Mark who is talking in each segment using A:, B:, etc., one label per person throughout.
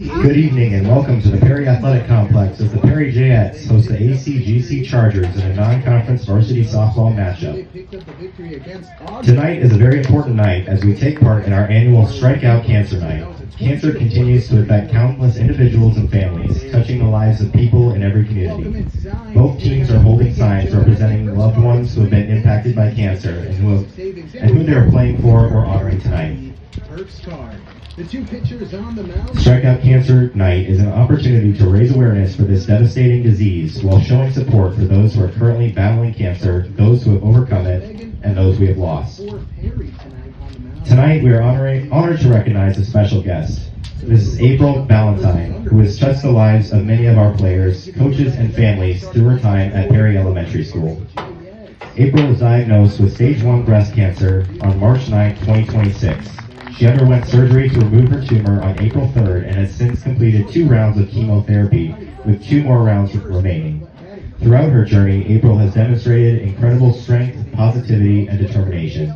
A: Good evening and welcome to the Perry Athletic Complex as the Perry Jayettes host the ACGC Chargers in a non-conference varsity softball matchup. Tonight is a very important night as we take part in our annual Strikeout Cancer Night. Cancer continues to affect countless individuals and families, touching the lives of people in every community. Both teams are holding signs representing loved ones who have been impacted by cancer and who they are playing for or honoring tonight. Strikeout Cancer Night is an opportunity to raise awareness for this devastating disease while showing support for those who are currently battling cancer, those who have overcome it, and those we have lost. Tonight we are honored to recognize a special guest. This is April Ballentine, who has touched the lives of many of our players, coaches, and families through her time at Perry Elementary School. April was diagnosed with stage 1 breast cancer on March 9, 2026. She underwent surgery to remove her tumor on April 3rd and has since completed 2 rounds of chemotherapy, with 2 more rounds remaining. Throughout her journey, April has demonstrated incredible strength, positivity, and determination.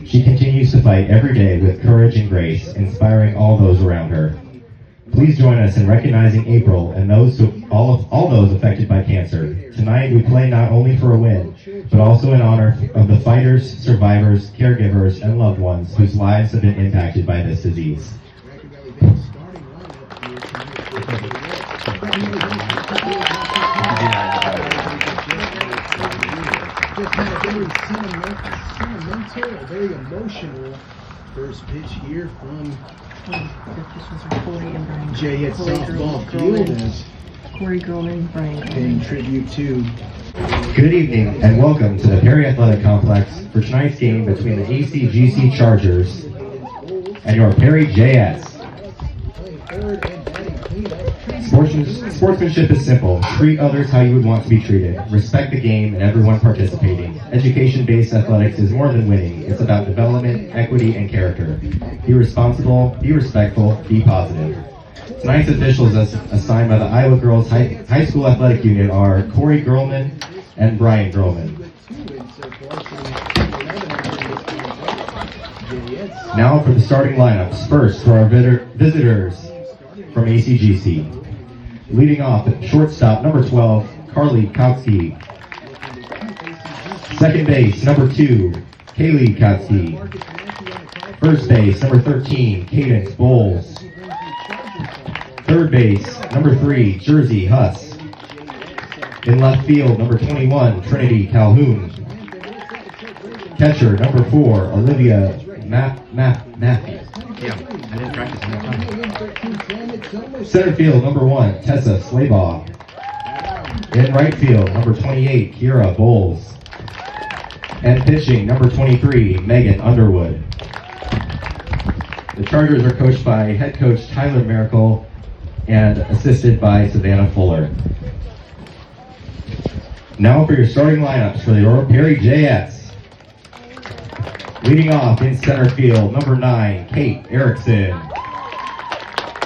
A: She continues to fight every day with courage and grace, inspiring all those around her. Please join us in recognizing April and all those affected by cancer. Tonight we play not only for a win, but also in honor of the fighters, survivors, caregivers, and loved ones whose lives have been impacted by this disease.
B: Just had a very sentimental, very emotional first pitch here from Jayettes softball field as
C: Karagyn and Brian
B: paying tribute to.
A: Good evening and welcome to the Perry Athletic Complex for tonight's game between the ACGC Chargers and your Perry Jayettes. Sportsmanship is simple. Treat others how you would want to be treated. Respect the game and everyone participating. Education-based athletics is more than winning. It's about development, equity, and character. Be responsible, be respectful, be positive. Tonight's officials assigned by the Iowa Girls High School Athletic Union are Corey Girlman and Brian Girlman. Now for the starting lineups. First, for our visitors from ACGC. Leading off at shortstop, number 12, Carly Kotsky. Second base, number 2, Kaylee Kotsky. First base, number 13, Cadence Bowles. Third base, number 3, Jersey Huss. In left field, number 21, Trinity Calhoun. Catcher, number 4, Olivia Matthews.
D: Yeah, I didn't practice enough time.
A: Center field, number 1, Tessa Slaybaugh. In right field, number 28, Kira Bowles. And pitching, number 23, Megan Underwood. The Chargers are coached by head coach Tyler Miracle and assisted by Savannah Fuller. Now for your starting lineups for the Perry Jayettes. Leading off in center field, number 9, Kate Erickson.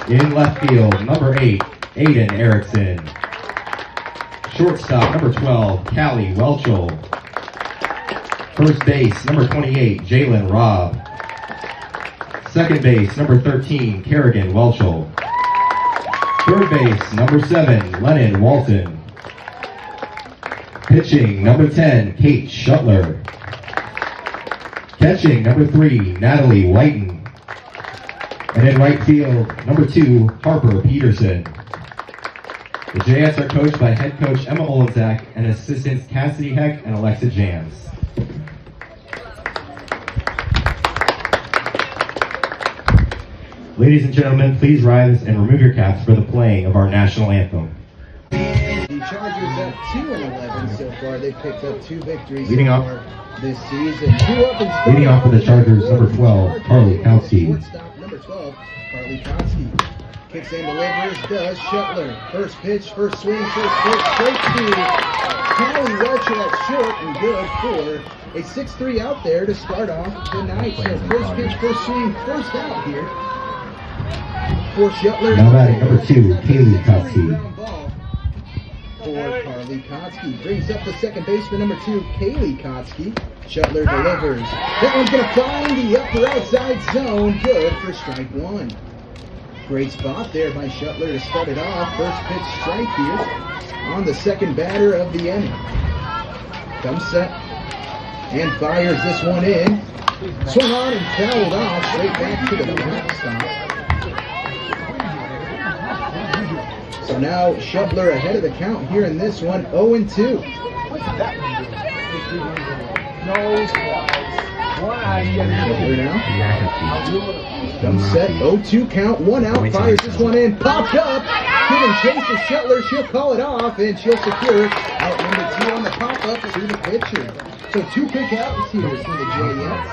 A: In left field, number 8, Aiden Erickson. Shortstop, number 12, Callie Whelchel. First base, number 28, Jalen Robb. Second base, number 13, Karagyn Whelchel. Third base, number 7, Lennon Walton. Pitching, number 10, Kate Shuttler. Catching, number 3, Natalie Whiton. And in right field, number 2, Harper Peterson. The Jayettes are coached by head coach Emma Olenzak and assistants Cassidy Heck and Alexa Jans. Ladies and gentlemen, please rise and remove your caps for the playing of our national anthem.
B: The Chargers at 2-11 so far. They've picked up 2 victories
A: Leading off
B: this season. 2 up and
A: Leading off for the Chargers, number 12, Carly Kotsky.
B: Shortstop, number 12, Carly Kotsky. Kicks and delivers, does Shuttler. First pitch, first swing, first pitch, straight to Natalie Whiton at short and good for a 6-3 out there to start off the night. So first pitch, first swing, first out here for Shuttler.
A: Now batting number 2, Kaylee Kotsky.
B: For Carly Kotsky. Brings up the second baseman, number 2, Kaylee Kotsky. Shuttler delivers. That one's going to find the upper outside zone. Good for strike 1. Great spot there by Shuttler to start it off. First pitch strike here on the second batter of the inning. Comes set and fires this one in. Swung on and fouled off straight back to the backstop. So now Shuttler ahead of the count here in this one, 0-2. Shuttler now. Comes set, 0-2 count, one out, fires this one in, popped up, giving chase to Shuttler, she'll call it off, and she'll secure out number 2 on the pop-up to the pitcher. So 2 quick outs here for the Jayettes.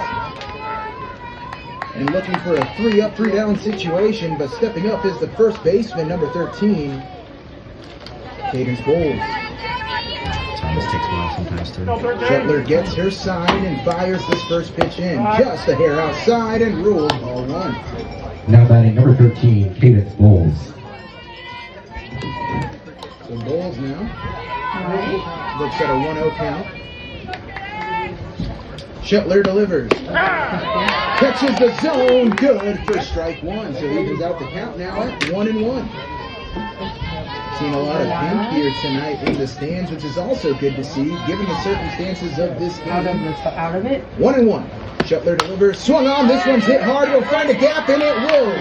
B: And looking for a 3-up, 3-down situation, but stepping up is the first baseman, number 13, Cadence Bowles.
D: This takes a while sometimes too.
B: Shuttler gets her sign and fires this first pitch in. Just a hair outside and ruled ball 1.
A: Now batting number 13, Cadence Bowles.
B: So Bowles now looks at a 1-0 count. Shuttler delivers. Catches the zone. Good for strike 1. So evens out the count now at 1-1. Seen a lot of pink here tonight in the stands, which is also good to see, given the circumstances of this game.
C: Out of it.
B: 1-1. Shuttler delivers. Swung on. This one's hit hard. Will find a gap, and it will.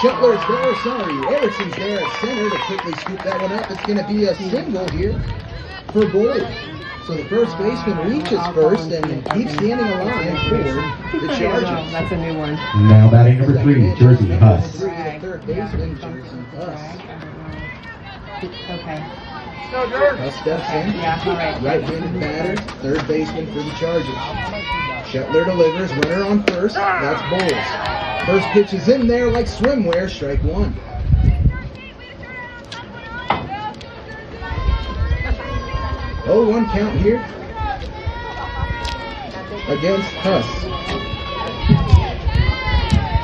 B: Shuttler's there. Sorry. Erickson's there at center to quickly scoop that one up. It's going to be a single here for Boyd. So the first baseman reaches first and keeps standing alive for the Chargers.
C: That's a new one.
A: Now batting number 3, Jersey Huss.
B: Third baseman, Jersey Huss.
C: Okay.
B: Huss steps in.
C: Yeah, all right.
B: Right-handed batter, third baseman for the Chargers. Shuttler delivers, runner on first. That's Bowles. First pitch is in there like swimwear, strike 1. Oh, 1 count here against Huss.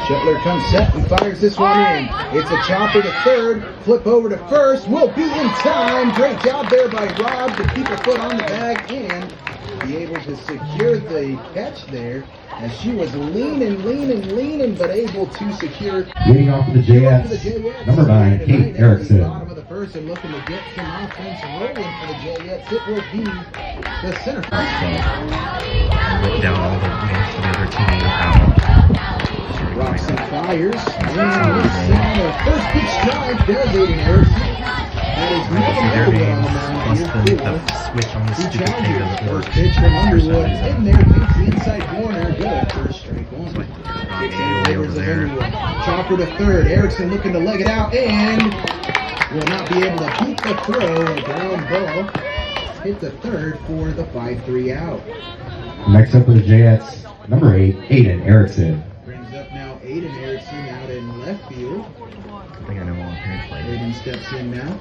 B: Shuttler comes set and fires this one in. It's a chopper to third, flip over to first, will be in time. Great job there by Rob to keep a foot on the bag and be able to secure the catch there as she was leaning, but able to secure.
A: Leading off for the Jayettes, number 9, Kate Erickson.
B: Bottom of the first and looking to get some offense rolling for the Jayettes. It will be the center field.
D: Wrote down all the names for the other team out.
B: Robson fires, and the first pitch strike, devastating Erickson. That is
D: Their
B: no
D: names,
B: good
D: plus
B: on
D: the switch on the
B: the
D: stupid thing doesn't
B: Chargers.
D: work.
B: First pitch from Underwood, in there, takes the inside corner, good for strike 1.
D: Way over there.
B: Chopper to third, Erickson looking to leg it out, and will not be able to keep the throw, a ground ball. Hit the third for the 5-3 out.
A: Next up for the Jayettes, number 8, Aiden Erickson.
B: Brings up now Aiden Erickson out in left field.
D: I think I know all the parents play.
B: Aiden steps in now.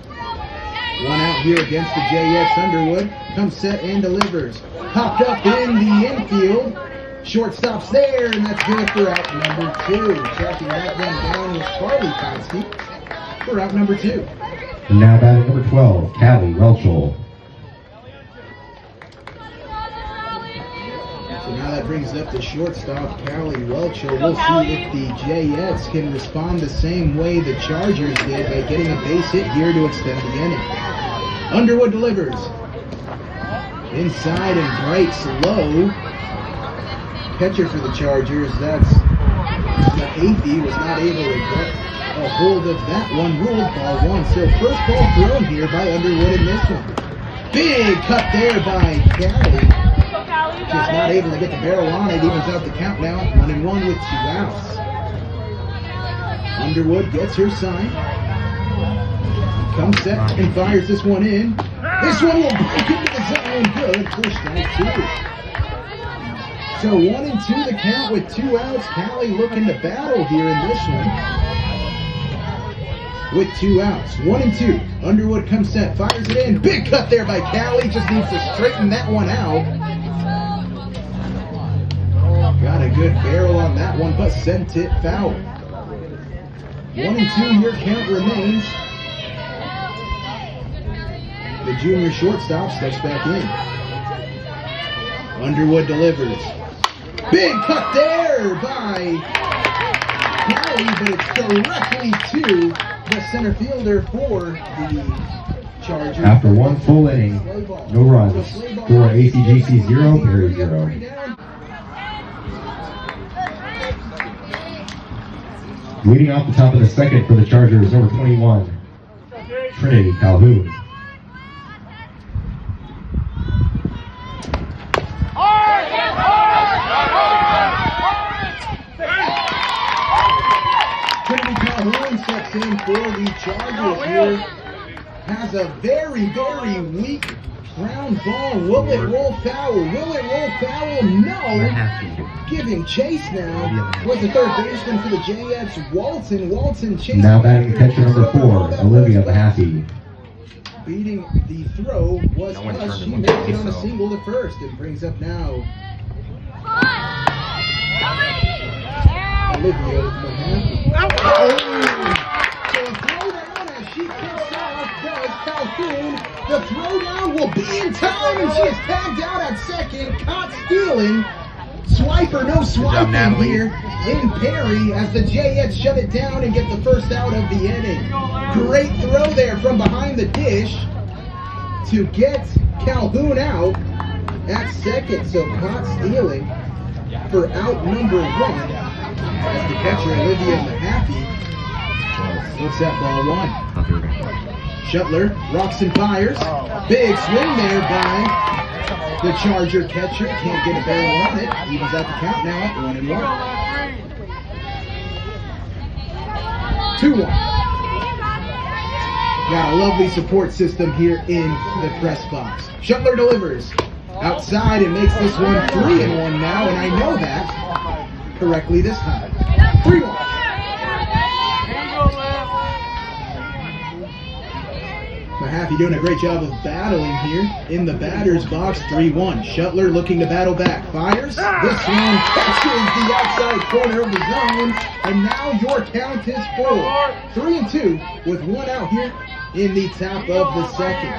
B: 1 out here against the Jayettes. Underwood comes set and delivers. Popped up in the infield. Shortstop's there, and that's good for out number 2. Tracking that one down was Karagyn for out number 2.
A: And now batting number 12, Natalie Whiton.
B: So now that brings up the shortstop, Karagyn Whelchel. We'll see if the Jayettes can respond the same way the Chargers did by getting a base hit here to extend the inning. Underwood delivers. Inside and breaks low. Catcher for the Chargers, that's Athey, was not able to get a hold of that one. Ruled ball 1. So first ball thrown here by Underwood in this one. Big cut there by Karagyn. Just not able to get the barrel on it. Evens out the count now. 1-1 with 2 outs. Underwood gets her sign. Comes set and fires this one in. This one will break into the zone. Good for strike 2. So 1-2 the count with 2 outs. Callie looking to battle here in this one. With 2 outs. 1-2. Underwood comes set, fires it in. Big cut there by Callie. Just needs to straighten that one out. Got a good barrel on that one, but sent it foul. 1-2 your count remains. The junior shortstop steps back in. Underwood delivers. Big cut there by Callie, but it's directly to the center fielder for the Chargers.
A: After one full inning, no runs. For ACGC 0, Perry 0. Leading off the top of the second for the Chargers, number 21, Trinity Calhoun.
B: Trinity Calhoun steps in for the Chargers here. Has a very, very weak ground ball. Will it roll foul? Will it roll foul? No. Giving chase now. Was the third baseman for the Jayettes, Whelchel. Whelchel chasing.
A: Now batting catcher number 4, Olivia Mahaffey.
B: Beating the throw was Hush. She makes it on a single to first and brings up now Olivia Mahaffey. Oh! So a throwdown as she kicks off does Calhoun. The throwdown will be in time and she is tagged out at second. Caught stealing. Swiper, no swiping here in Perry as the Jayettes shut it down and get the first out of the inning. Great throw there from behind the dish to get Calhoun out at second. So caught stealing for out number 1 as the catcher Olivia Mahaffey looks at ball 1. Shuttler rocks and fires. Big swing there by the Charger catcher. Can't get a barrel on it. Evens out the count now at 1-1. 2-1. Got a lovely support system here in the press box. Shuttler delivers outside and makes this one 3-1 now, and I know that correctly this time. 3-1. Mahaffey doing a great job of battling here in the batter's box. 3-1. Shuttler looking to battle back. Fires. This one catches the outside corner of the zone. And now your count is 4. 3-2 with 1 out here in the top of the second.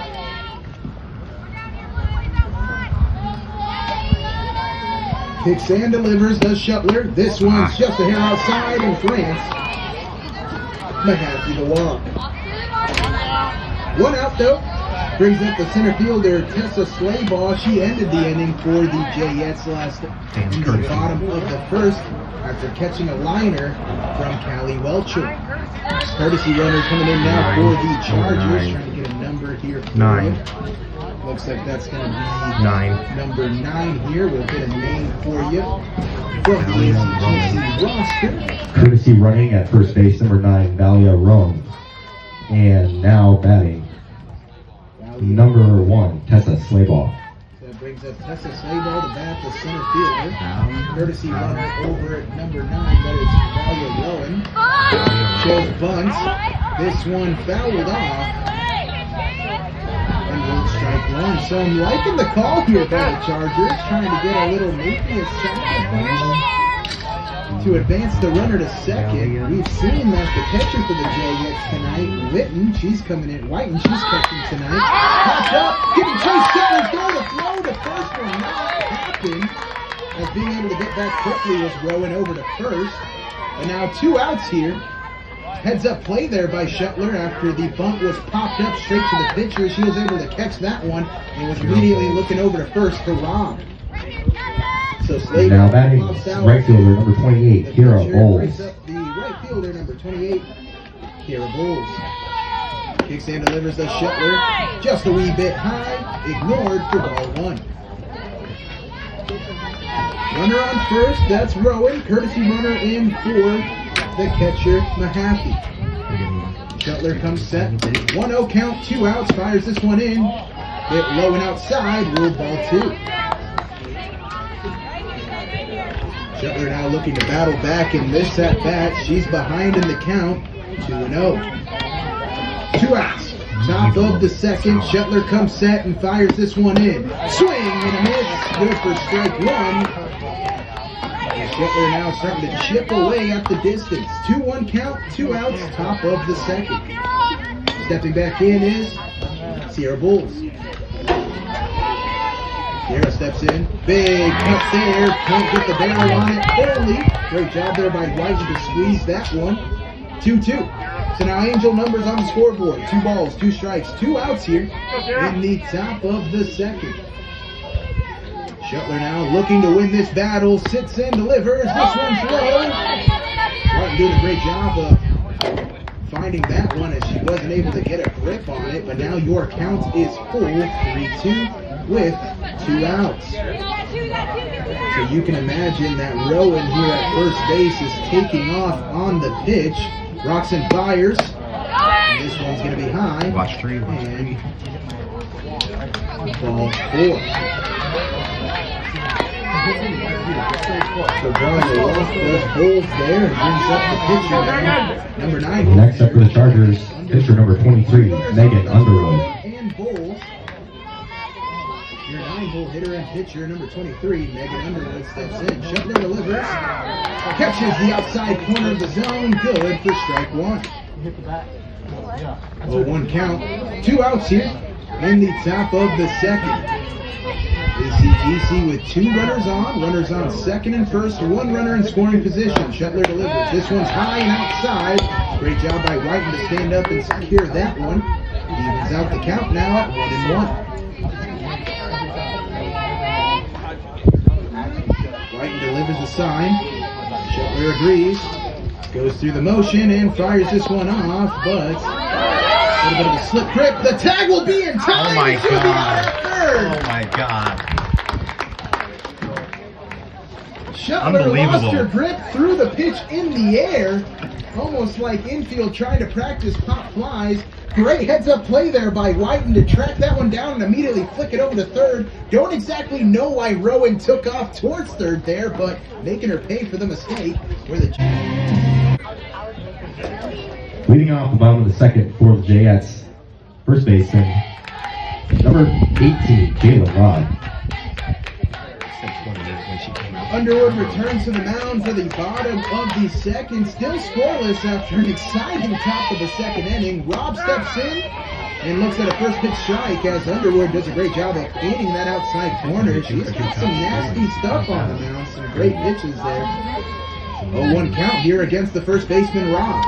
B: Kicks and delivers, does Shuttler. This one's just a hair outside in France. Mahaffey the walk. 1 out though. Brings up the center fielder, Tessa Slaybaugh. She ended the inning for the Jayettes last in the bottom of the first after catching a liner from Karagyn Whelchel. Courtesy runner coming in now for the Chargers. Trying to get a number here for
D: 9.
B: you. Looks like that's going to be
D: 9.
B: Number 9 here. We'll get a name for you from the ACGC roster.
A: Courtesy running at first base, number 9, Valia Rome. And now batting, number 1, Tessa Slaybaugh.
B: That brings up Tessa Slaybaugh to bat the center fielder. Courtesy runner over at number 9, that is Valia Rowan. Shows bunts. This one fouled off. And won't strike 1. So I'm liking the call here by the Chargers, trying to get a little maybe a sacrifice to advance the runner to second. We've seen that the catcher for the Jayettes tonight, Whiton, she's coming in. Whiton, she's catching tonight. Popped up, giving chase, Shuttler's goal to throw to first will not happen. As being able to get back quickly was Rowan over to first. And now 2 outs here. Heads up play there by Shuttler after the bunt was popped up straight to the pitcher. She was able to catch that one and was immediately looking over to first for Rob. So Slade
A: Now batting, right fielder, number 28, Kira Bowles.
B: The right fielder, number 28, Kira Bowles. Kicks and delivers the Shuttler. Just a wee bit high. Ignored for ball 1. Runner on first, that's Rowan. Courtesy runner in for the catcher, Mahaffey. Shuttler comes set. 1-0 count, 2 outs. Fires this one in. Hit low and outside. Ruled ball 2. Shuttler now looking to battle back in this at bat. She's behind in the count. 2-0. 2 outs. Top of the second. Shuttler comes set and fires this one in. Swing and a miss. Good for strike 1. Shuttler now starting to chip away at the distance. 2-1 count, 2 outs, top of the second. Stepping back in is Sierra Bulls. Dara steps in. Big cut there. Can't get the barrel on it. Foley. Great job there by Whiton to squeeze that one. 2-2. So now Angel numbers on the scoreboard. 2 balls, 2 strikes, 2 outs here in the top of the second. Shuttler now looking to win this battle. Sits in, delivers. This one's low. Whiton doing a great job of finding that one as she wasn't able to get a grip on it. But now your count is full. 3-2 with 2 outs. So you can imagine that Rowan here at first base is taking off on the pitch. Rocks and fires. And this one's going to be high.
D: Watch 3.
B: And ball 4. So drawing the walk does holds there and brings up the pitcher now. Number 9.
A: Next up for the Chargers, pitcher number 23, Megan Underwood.
B: And bowls. Your 9-hole hitter and pitcher number 23, Megan Underwood steps in. Shuttler delivers. Catches the outside corner of the zone. Good for strike 1. 0-1 count. 2 outs here in the top of the second. ACGC with 2 runners on second and first, 1 runner in scoring position. Shuttler delivers. This one's high and outside. Great job by Whiton to stand up and secure that one. Evens out the count now at 1-1. Whiton delivers the sign. Shuttler agrees. Goes through the motion and fires this one off, but a little bit of a slip grip. The tag will be in time.
D: Oh my
B: She'll be out
D: God.
B: at third.
D: Oh my God.
B: Shuttler lost
D: Unbelievable.
B: her grip, threw the pitch in the air, almost like infield trying to practice pop flies. Great heads-up play there by Whiton to track that one down and immediately flick it over to third. Don't exactly know why Rowan took off towards third there, but making her pay for the mistake.
A: Leading off the bottom of the second for the Jayettes, first baseman, number 18, Jalen Rod.
B: Underwood returns to the mound for the bottom of the second. Still scoreless after an exciting top of the second inning. Rob steps in and looks at a first pitch strike as Underwood does a great job of painting that outside corner. She's got some nasty stuff on the mound. Some great pitches there. 0-1 count here against the first baseman, Rob.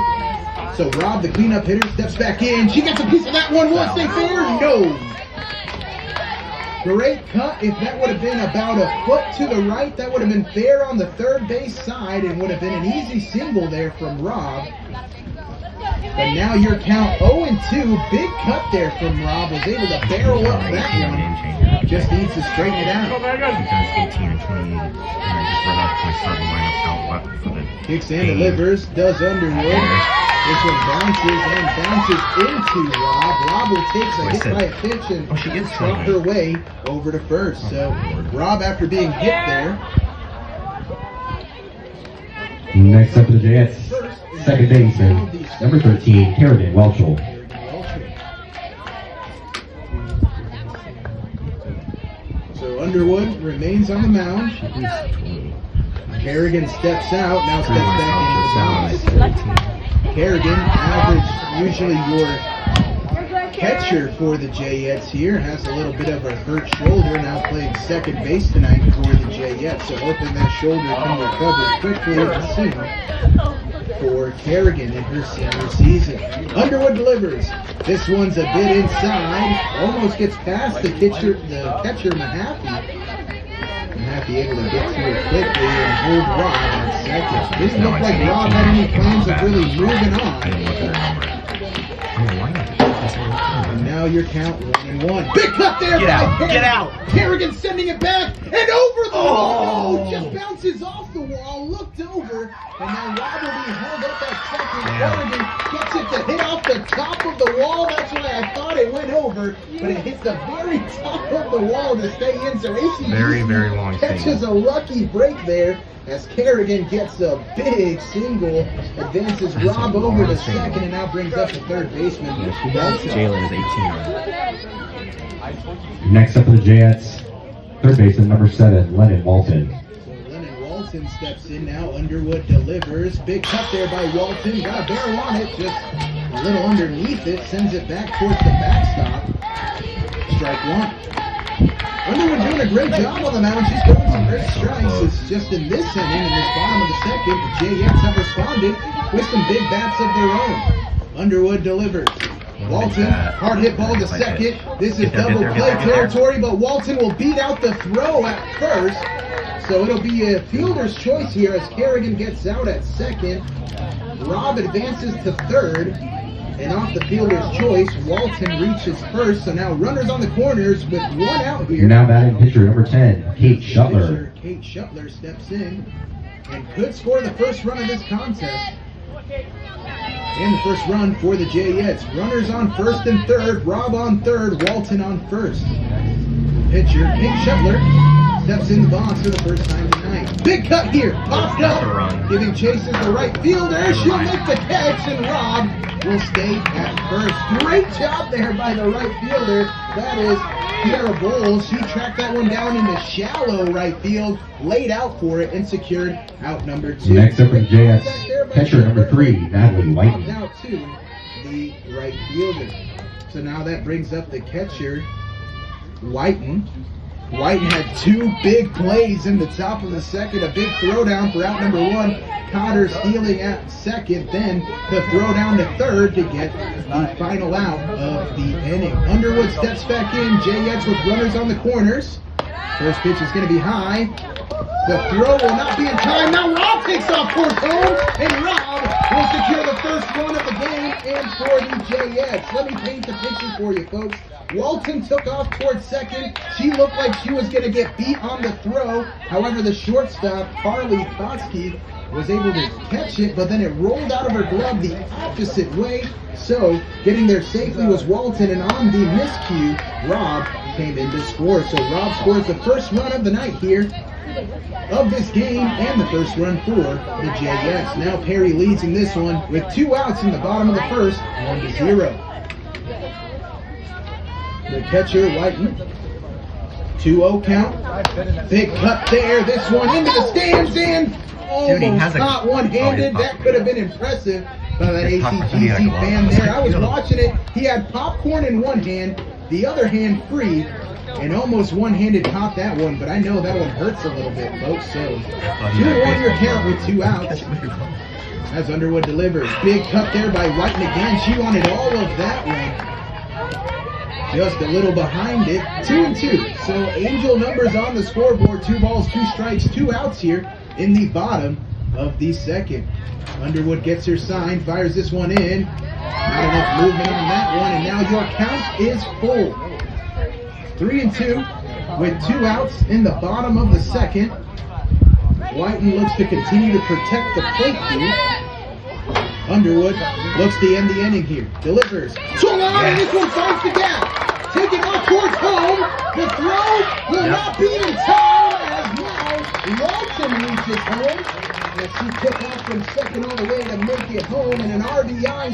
B: So Rob, the cleanup hitter, steps back in. She gets a piece of that one. Will it stay fair? No. Great cut. If that would have been about a foot to the right, that would have been fair on the third base side and would have been an easy single there from Rob. But now your count 0-2. Big cut there from Rob. Was able to barrel up that one. Just needs to straighten it out.
D: Because 18 and 28, and I just run up to my starting lineup out left for the
B: Kicks and delivers. Does Underwood. This one bounces and bounces into Rob. Rob will take a hit by a pitch and trot her way over to first. So Rob, after being hit there.
A: Next up for the Jayettes, second baseman, number 13, Karagyn Whelchel.
B: So Underwood remains on the mound. Karagyn steps out, now steps back into the box. Karagyn, average, usually your catcher for the Jayettes here, has a little bit of a hurt shoulder, now playing second base tonight for the Jayettes, so hoping that shoulder can recover quickly and soon for Karagyn in her senior season. Underwood delivers. This one's a bit inside, almost gets past the catcher Mahaffey. Mahaffey able to get through it quickly and hold Rob on second. Didn't look like Rob had any plans of really moving on. And now your count 1-1. Big cut there by Karagyn.
D: Get out!
B: Karagyn sending it back and over the wall. No, just bounces off the wall, looked over, and now Rob will be held up at second. Karagyn gets it to hit off the top of the wall. That's why I thought it went over, but it hits the very top of the wall to stay in. So ACGC
D: very long
B: catches a lucky break there as Karagyn gets a big single, advances Rob over to second, and now brings up the third baseman.
D: Jalen is 18.
A: Next up for the Jayettes, third baseman, number 7, Edlyn Iben.
B: So Edlyn Walton steps in now. Underwood delivers. Big cut there by Walton. Got a barrel on it, just a little underneath it. Sends it back towards the backstop. Strike 1. Underwood doing a great job on the mound. She's throwing some great strikes. It's just in this inning, in this bottom of the second, the Jayettes have responded with some big bats of their own. Underwood delivers. Walton, hard hit ball to second. This is double play territory, but Walton will beat out the throw at first. So it'll be a fielder's choice here as Karagyn gets out at second. Rob advances to third, and off the fielder's choice, Walton reaches first. So now runners on the corners with one out here.
A: Now batting pitcher number 10, Kate Shuttler.
B: Kate Shuttler steps in and could score the first run of this contest. And the first run for the Jayettes. Runners on first and third. Rob on third. Walton on first. Pitcher Kate Shuttler steps in the box for the first time tonight. Big cut here. Popped up. Giving chases the right fielder. She'll make the catch, and Rob will stay at first. Great job there by the right fielder. That is Kiara Bowles. She tracked that one down in the shallow right field, laid out for it, and secured out number 2.
A: Next up for the Jayettes, catcher number 3, Natalie Whiton.
B: Out to the right fielder. So now that brings up the catcher, Whiton. Whiton had 2 big plays in the top of the second. A big throwdown for out number 1. Cotter stealing at second, then the throw down to third to get the final out of the inning. Underwood steps back in. Jayettes with runners on the corners. First pitch is going to be high. The throw will not be in time. Now Rob takes off towards home, and Rob will secure the first run of the game and for the Jayettes. Let me paint the picture for you, folks. Walton took off towards second. She looked like she was going to get beat on the throw. However, the shortstop, Carly Kotsky, was able to catch it, but then it rolled out of her glove the opposite way. So, getting there safely was Walton, and on the miscue, Rob came in to score. So Rob scores the first run of the night here of this game, and the first run for the Jayettes. Now Perry leads in this one with 2 outs in the bottom of the first, 1-0. The catcher, Whiton. 2-0 count. Big cut there. This one into the stands and almost not one-handed. That could have been impressive by that ACGC fan there. I was watching it. He had popcorn in one hand, the other hand free, and almost one-handed caught that one. But I know that one hurts a little bit, folks. So 2-1 your count with 2 outs. As Underwood delivers. Big cut there by Whiton again. She wanted all of that one. Just a little behind it. 2-2. So Angel numbers on the scoreboard. 2 balls, 2 strikes, 2 outs here in the bottom of the second. Underwood gets her sign, fires this one in. Not enough movement on that one, and now your count is full. 3-2 with 2 outs in the bottom of the second. Whiton looks to continue to protect the plate here. Underwood looks to end the inning here. Delivers. Swung on, and this one finds the gap. Taking off towards home. The throw will not be in time as now Walton reaches home. As she took off from second all the way to make it home, and an RBI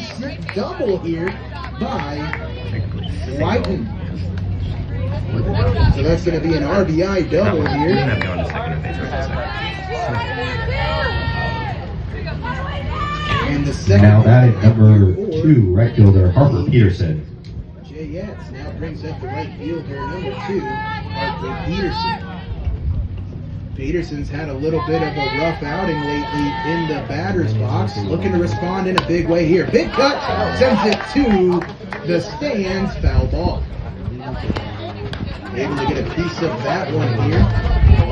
B: double here by Whiton. So that's going to be an RBI double here. And the second.
A: Now batting number 2, right fielder Harper Peterson.
B: Jayettes now brings up the right fielder, number 2, Harper Peterson. Peterson's had a little bit of a rough outing lately in the batter's box. Looking to respond in a big way here. Big cut, sends it to the stands, foul ball. Able to get a piece of that one here.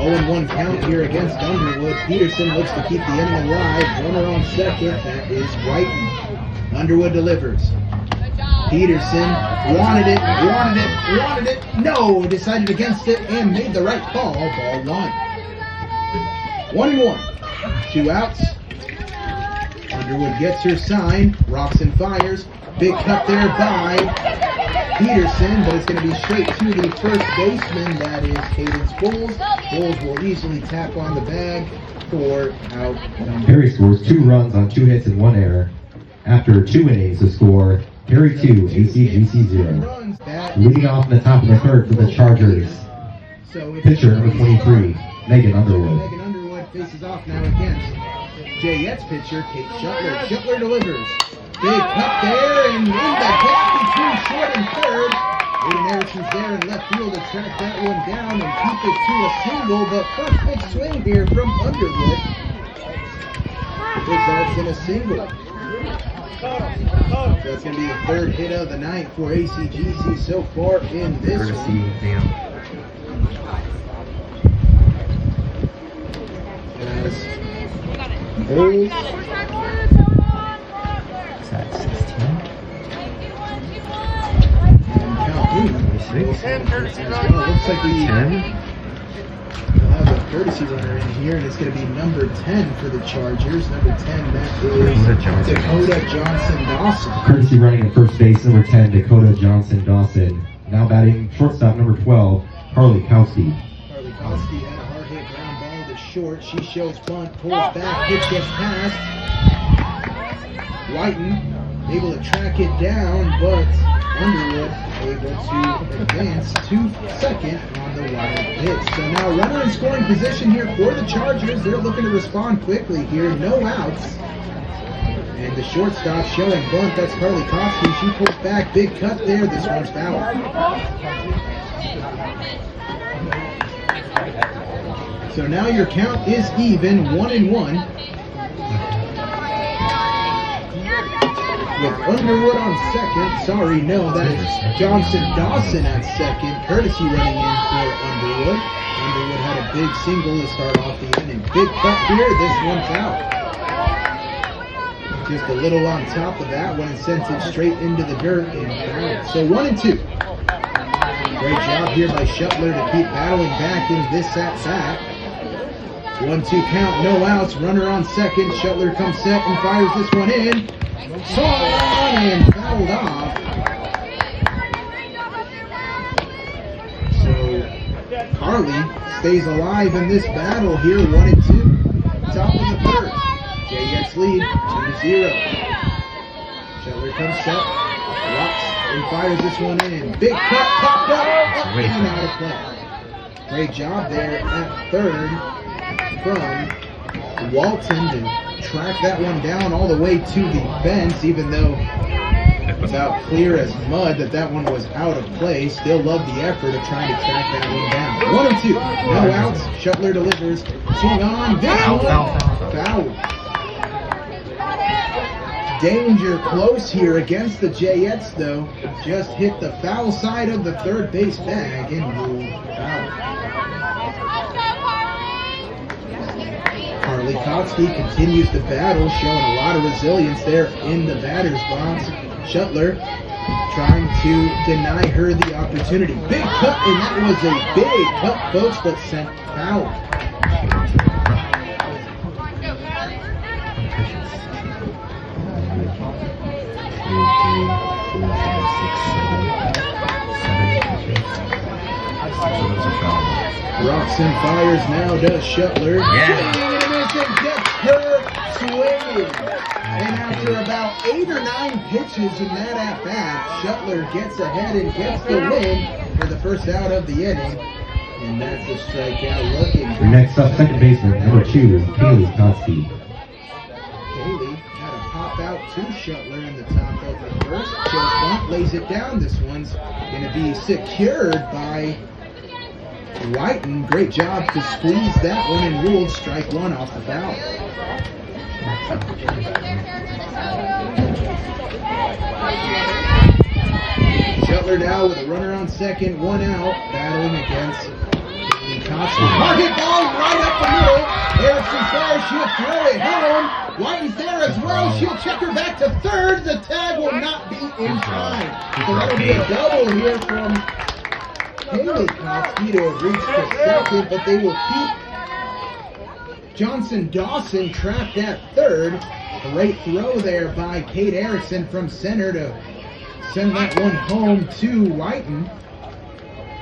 B: 0-1 count here against Underwood. Peterson looks to keep the inning alive. Runner on second, that is Whiton. Underwood delivers. Peterson wanted it. No, decided against it and made the right call. Ball 1. 1-1. 2 outs. Underwood gets her sign. Rocks and fires. Big cut there by Peterson, but it's going to be straight to the first baseman. That is Cadence Bowles. Bowles will easily tap on the bag for out number.
A: Perry scores 2 runs on 2 hits and 1 error. After 2 innings to score, Perry 2, ACGC 0. Leading off in the top of the third for the Chargers. Pitcher number 23, Megan Underwood.
B: Megan Underwood faces off now against Jayettes pitcher Kate Shuttler. Shuttler delivers. Big cut there, and in the gap between short and third. Aiden Parsons there in left field to track that one down and keep it to a single, but first pitch swing here from Underwood results in a single. That's going to be the third hit of the night for ACGC so far in this
D: Courtesy,
B: one.
D: damn.
B: As Bowles
D: Is that 16?
B: and Calhoun. Looks like we
D: 10?
B: have a courtesy runner in here, and it's going to be number 10 for the Chargers. Number 10, that is Dakota Johnson Dawson.
A: Courtesy running at first base, number 10, Dakota Johnson Dawson. Now batting shortstop, number 12, Karagyn Whelchel.
B: Karagyn had a hard hit ground ball to short. She shows bunt, pulls back, pitch gets past. Whiton able to track it down, but Underwood able to advance to second on the wild pitch. So now runner in scoring position here for the Chargers. They're looking to respond quickly here. No outs. And the shortstop showing bunt. That's Karagyn. She pulls back. Big cut there. This one's foul. So now your count is even, 1-1. With Underwood on second. Sorry, no, that's Johnson Dawson at second. Courtesy running in for Underwood. Underwood had a big single to start off the inning. Big cut here. This one's out. Just a little on top of that one and sends it straight into the dirt and foul. So 1-2. Great job here by Shuttler to keep battling back in this at-bat. 1-2 count, no outs, runner on second. Shuttler comes set and fires this one in. Swung and fouled off. So Carly stays alive in this battle here, 1-2. Top of the third. Jayettes lead 2-0. Shuttler comes set, rocks and fires this one in. Big cut, popped up and out of play. Great job there at third from Walton to track that one down all the way to the fence, even though it's about clear as mud that one was out of play. Still love the effort of trying to track that one down. 1-2, no outs. Shuttler delivers. Swung on. This one foul. Danger close here against the Jayettes, though. Just hit the foul side of the third base bag and ruled out. Karagyn continues to battle, showing a lot of resilience there in the batter's box. Shuttler trying to deny her the opportunity. Big cut, and that was a big cut, folks, but sent foul. Roxon fires now, does Shuttler. And gets her swinging. And after about 8 or 9 pitches in that at-bat, Shuttler gets ahead and gets the win for the first out of the inning. And that's a strikeout looking.
A: Next up, second baseman, number 2, Karagyn Whelchel.
B: Haley had a pop out to Shuttler in the top of the first. Shows bunt, lays it down. This one's going to be secured by Whiton. Great job to squeeze that one and ruled strike one off the foul. Shuttler now with a runner on second, 1 out, battling against Koski. Hard hit ball right up the middle. Erickson's there, she'll throw it home. Whiten's there as well. She'll check her back to third. The tag will not be in time. So that'll be a double here from Haley Koski to have reached the second, but they will keep Johnson Dawson trapped at third. Great throw there by Kate Erickson from center to send that one home to Whiton.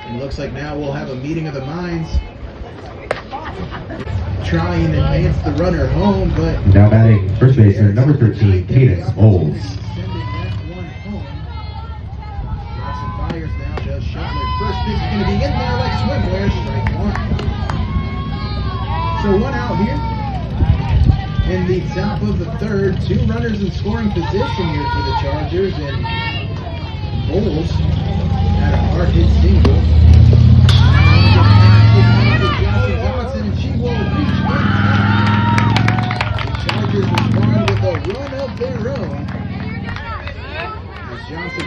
B: And looks like now we'll have a meeting of the minds. Try and advance the runner home, but
A: Now batting first baseman, number 13, Cadence Bowles.
B: sending that one home. Johnson fires now, does Shuttler. First pitch is going to be in there like swimwear, strike one. So 1 out here. In the top of the third, 2 runners in scoring position here for the Chargers, and Bowles had a hard-hit single. Johnson, and she will reach in time. The Chargers respond with a run of their own as Johnson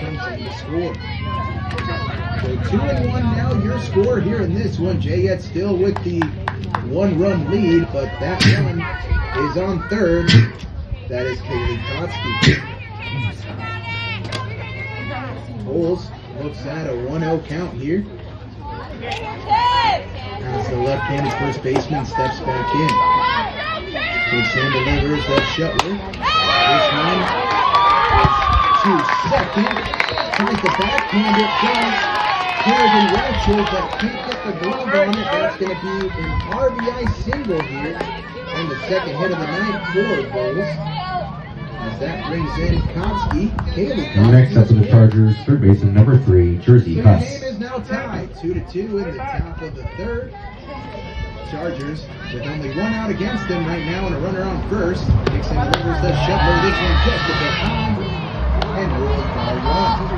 B: comes in to score. So 2-1 now, your score here in this one. Jayettes still with the 1-run lead, but that run is on third. That is Kaylee Kotsky. Bulls looks at a 1-0 count here. As the left-handed first baseman steps back in. Takes and delivers that Shuttler. This one is to second. Tries to backhand it from Karagyn Whelchel, but can't get the glove on it. That's going to be an RBI single here. And the second hit of the night for Bulls. As that brings in Kotsky, Kaylee Kotsky.
A: Next up for the Chargers, third baseman number 3, Jersey
B: The
A: Huss.
B: game is now tied, 2-2 in the top of the third. Chargers with only one out against them right now and a runner on first. Dixon delivers the Shuttler. This one just a bit high and rolls by one.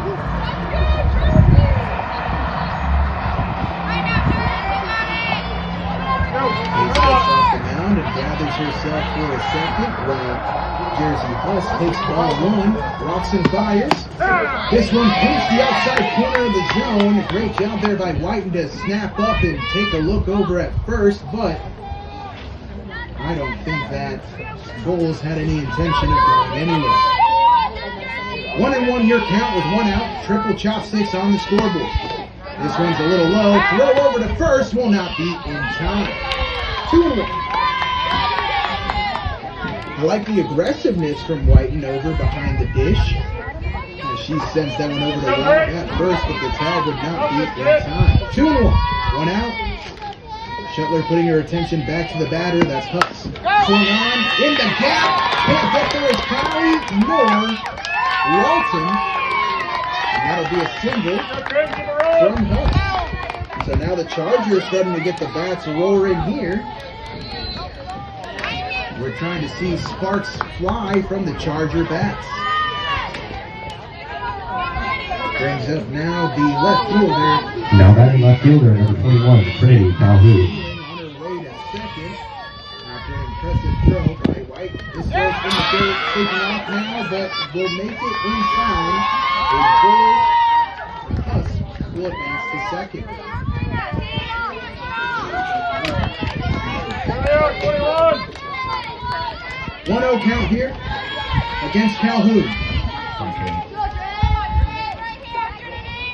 B: He steps off the mound and gathers herself for a second while Jersey Huss takes ball one, rocks and fires. This one paints the outside corner of the zone. A great job there by Whiton to snap up and take a look over at first, but I don't think that Bulls had any intention of going anywhere. 1-1 your count with one out. Triple chopsticks on the scoreboard. This one's a little low. Throw over to first will not be in time. 2-1. I like the aggressiveness from Whiton over behind the dish. She sends that one over to White at first, but the tag would not be in time. 2-1. One out. Shuttler putting her attention back to the batter. That's Huss. Swung on. In the gap. Can't get there is Callie nor Walton. And that'll be a single from Huss. So now the Chargers starting to get the bats roaring here. We're trying to see sparks fly from the Charger bats. Brings up now the left fielder.
A: Now batting left fielder, number 21, Trinity Calhoun.
B: On her way to second after an impressive throw by White. This throw from the dirt taking off now, but will make it in time. A goal for Huss will advance to second. 1-0 count here against Calhoun.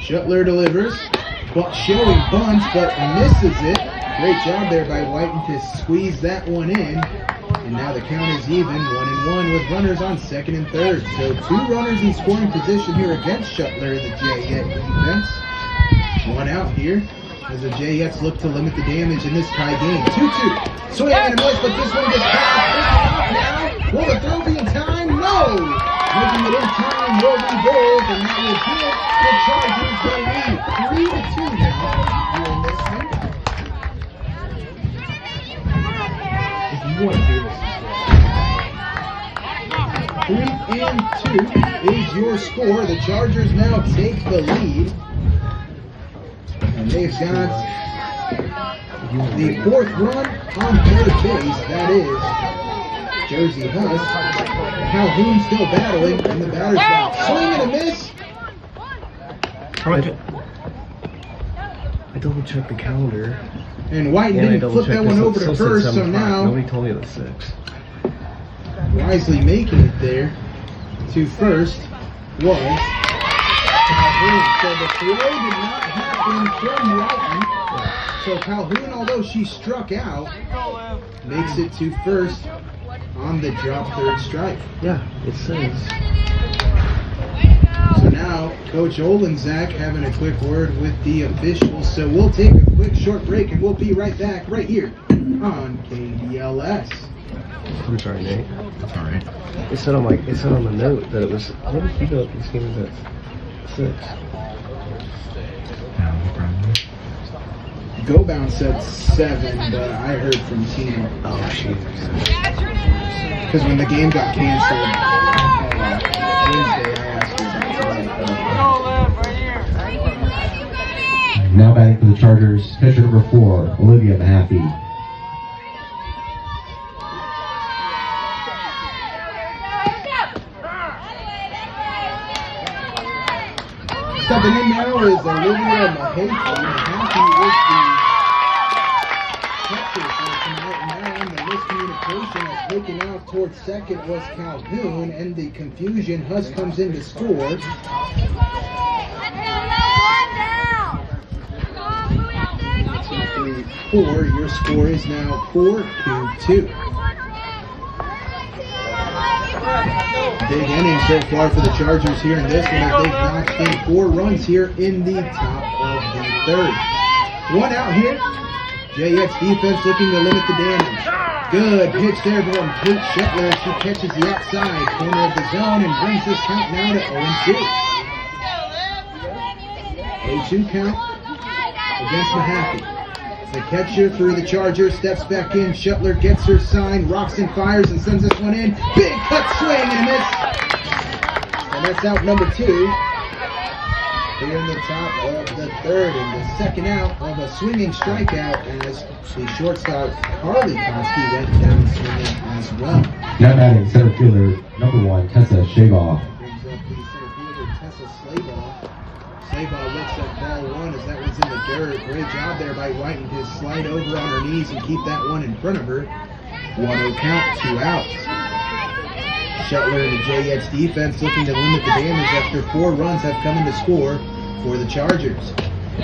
B: Shuttler delivers, but showing bunts, but misses it. Great job there by Whiton to squeeze that one in. And now the count is even, 1-1 with runners on second and third. So 2 runners in scoring position here against Shuttler, the Jayette defense. 1 out here as the Jayettes look to limit the damage in this tie game. 2-2. Swing and a miss, but this one gets passed. Now, will the throw be in time? No! Making it in time will be Bulls, and that will give the Chargers the lead. 3-2 now here in this one. If you want to do this. 3-2 is your score. The Chargers now take the lead. And they've got the 4th run on third base. That is Jersey Huss. Calhoun still battling in the batter's box. Swing and a miss.
E: I double checked the calendar.
B: And Whiten didn't flip that one over to first, so now
E: nobody told me it was 6.
B: wisely making it there to first was Calhoun. So the throw did not happen from Whiten. So Calhoun, although she struck out, makes it to first on the drop third strike.
E: Yeah, it says.
B: So now, Coach Olenzak having a quick word with the officials. So we'll take a quick short break and we'll be right back right here on KDLS.
E: I'm sorry, Nate.
D: That's all right.
E: It said on the note that it was. What did you know this game is at 6?
D: No problem.
B: Go Bounce said 7, but I heard from Tina.
E: Oh, shoot.
B: Because when the game got canceled Wednesday, I asked her about tonight.
A: Now batting for the Chargers, pitcher number 4, Olivia Mahaffey.
B: Stepping in now is Olivia Mahaffey. Mahaffey is the catcher for tonight. Now on the miscommunication as taken out towards second was Calhoun, and the confusion. Huss comes in to score. Your score is now 4-2. Big inning so far for the Chargers here in this one as they've notched in 4 runs here in the top of the third. 1 out here. Jayettes defense looking to limit the damage. Good pitch there from Kate Shetler. She catches the outside corner of the zone and brings this count now to 0-2. 0-2 count against Mahaffey. The catcher for the Chargers steps back in. Shetler gets her sign, rocks and fires, and sends this one in. Big cut swing and a miss. And that's out number 2. Here in the top of the third, and the second out of a swinging strikeout as the shortstop Karagyn went down swinging as well.
A: Now batting center fielder number 1, Tessa Shabaugh.
B: Brings up the center fielder Tessa Slabaugh. Slabaugh looks at ball 1 as that one's in the dirt. Great job there by Whiton to slide over on her knees and keep that one in front of her. 1-0 count, 2 outs. Shetler and the Jayettes defense looking to limit the damage after 4 runs have come in to score for the Chargers.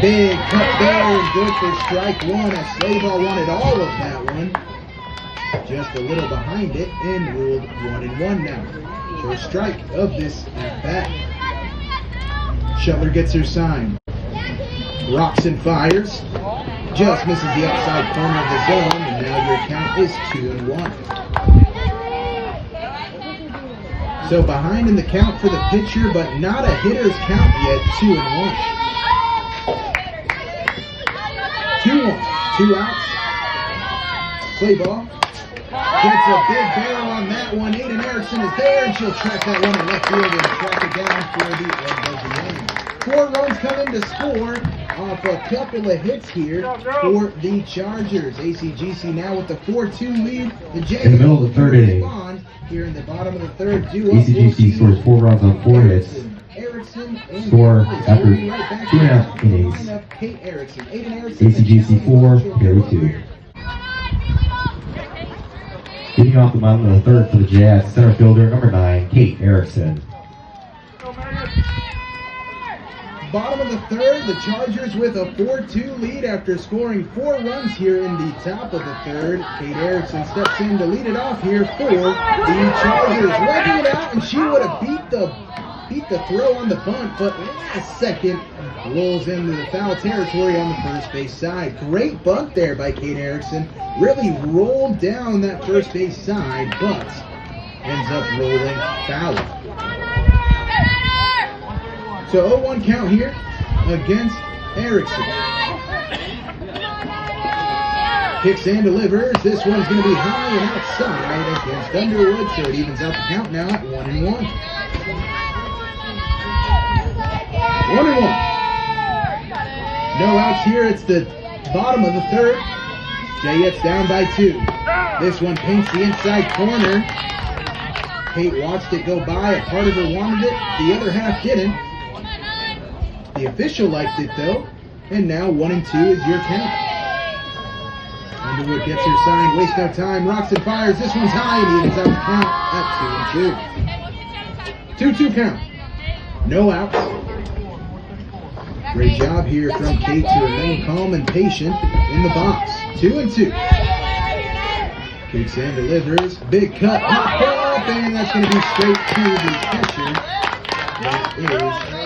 B: Big cut there and good for strike 1 as Slabaugh wanted all of that one. Just a little behind it and ruled 1-1 now. First strike of this at bat. Shetler gets her sign. Rocks and fires. Just misses the outside corner of the zone, and now your count is 2-1. So behind in the count for the pitcher, but not a hitter's count yet. 2-1. 2-1. 2 outs. Play ball. Gets a big barrel on that one. Aiden Erickson is there, and she'll track that one in left field and track it down for the end of the inning. 4 runs come in to score off a couple of hits here for the Chargers. ACGC now with the 4-2 lead. The Jayettes
A: In the middle of the third inning.
B: Here in the bottom of the third,
A: ACGC scores 4 runs on 4 hits. Score after 2.5 innings. ACGC 4, Perry 2. Getting off the mound in the third for the Jayettes, center fielder number 9, Kate Erickson.
B: Bottom of the third, the Chargers with a 4-2 lead after scoring 4 runs here in the top of the third. Kate Erickson steps in to lead it off here for the Chargers. Working it out, and she would have beat the throw on the bunt, but last second rolls into the foul territory on the first base side. Great bunt there by Kate Erickson. Really rolled down that first base side, but ends up rolling foul. So 0-1 count here against Erickson. Kicks and delivers. This one's going to be high and outside against Underwood, so it evens out the count now at 1-1. 1-1. No outs here. It's the bottom of the third. Jayettes down by 2. This one paints the inside corner. Kate watched it go by. A part of her wanted it. The other half didn't. The official liked it though, and now 1-2 is your count. Underwood gets her sign, waste no time, rocks and fires. This one's high and evens out the count at 2-2. 2-2 count. No outs. Great job here from Kate to remain calm and patient in the box. 2-2. Kicks and delivers. Big cut. Pop up, and that's going to be straight to the catcher. That is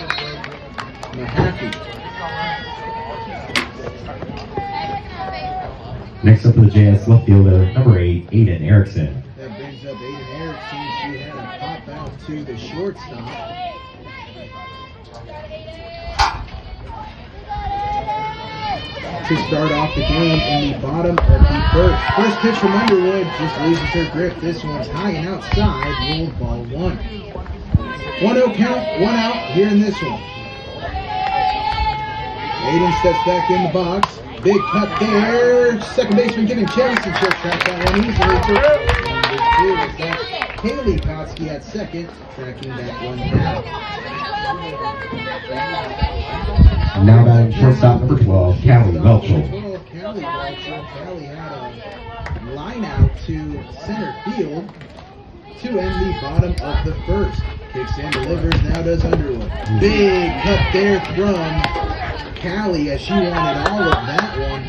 B: Mahaffey.
A: Next up for the Jayettes left fielder, number 8, Aiden Erickson.
B: That brings up Aiden Erickson. She had a pop out to the shortstop. To start off the game in the bottom of the first. First pitch from Underwood just loses her grip. This one's high and outside. Ruled ball 1. 1-0 count, 1 out here in this one. Iben steps back in the box. Big cut there. Second baseman giving chase and short track that one easily for number 2. Is that Kaylee Kotsky at second, tracking that one down.
A: Now batting shortstop number 12, Karagyn Whelchel.
B: Callie had a line out to center field to end the bottom of the first. Kicks and delivers, now does Underwood. Big cut there from Callie as she wanted all of that one.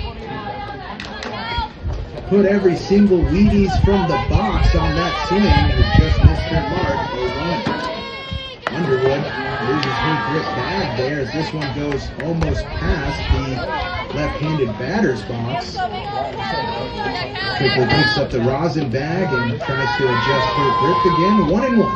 B: Put every single Wheaties from the box on that swing and just missed her mark. 0-1. Underwood loses her grip bad there as this one goes almost past the left-handed batter's box. Quickly picks up the rosin bag and tries to adjust her grip again. 1-1.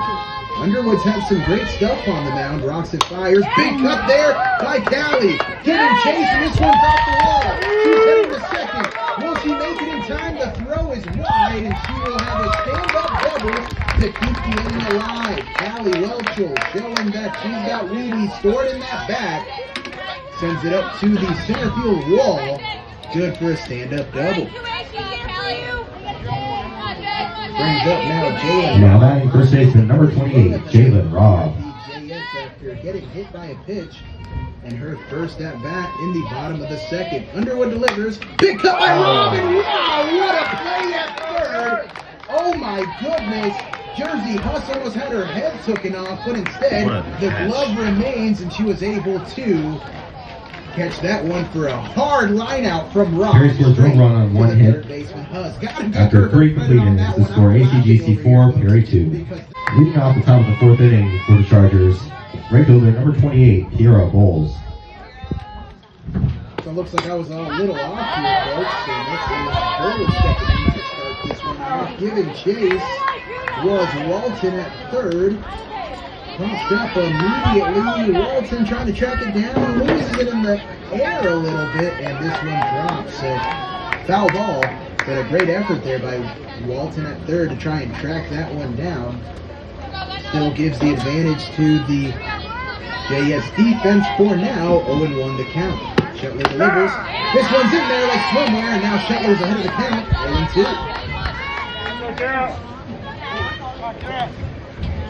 B: Underwood's had some great stuff on the mound. Rocks and fires. Big cut there by Callie. Giving chase, and this one's off the wall. She's heading to second. Will she make it in time? The throw is wide, and she will have a stand-up double to keep the inning alive. Natalie Whiton showing that she's got Wheaties stored in that bag. Sends it up to the center field wall. Good for a stand-up double. Brings up now Jayettes.
A: Now batting first baseman number 28, Jaylin Robb.
B: Jayettes after getting hit by a pitch and her first at bat in the bottom of the second. Underwood delivers. Big cut by Robin. Wow, what a play at third. Oh my goodness. Jersey Huss almost had her head taken off, but instead the glove remains and she was able to catch that one for a hard line out from Rock.
A: Perry scores no run on one hit. After 3 complete innings, the score ACGC 4, Perry 2. Leading off the top of the 4th inning for the Chargers, right fielder number 28, Kira Bowles.
B: So it looks like I was a little off here, folks. So next one is Bowles stepping in to start this one off. Giving chase was Walton at third. Popped up immediately. Walton trying to track it down, loses it in the air a little bit, and this one drops. So foul ball, but a great effort there by Walton at third to try and track that one down. Still gives the advantage to the Jayettes defense for now. 0-1 the count. Shetler delivers. This one's in there like swimwear, and now Shetler's ahead of the count. 0-2.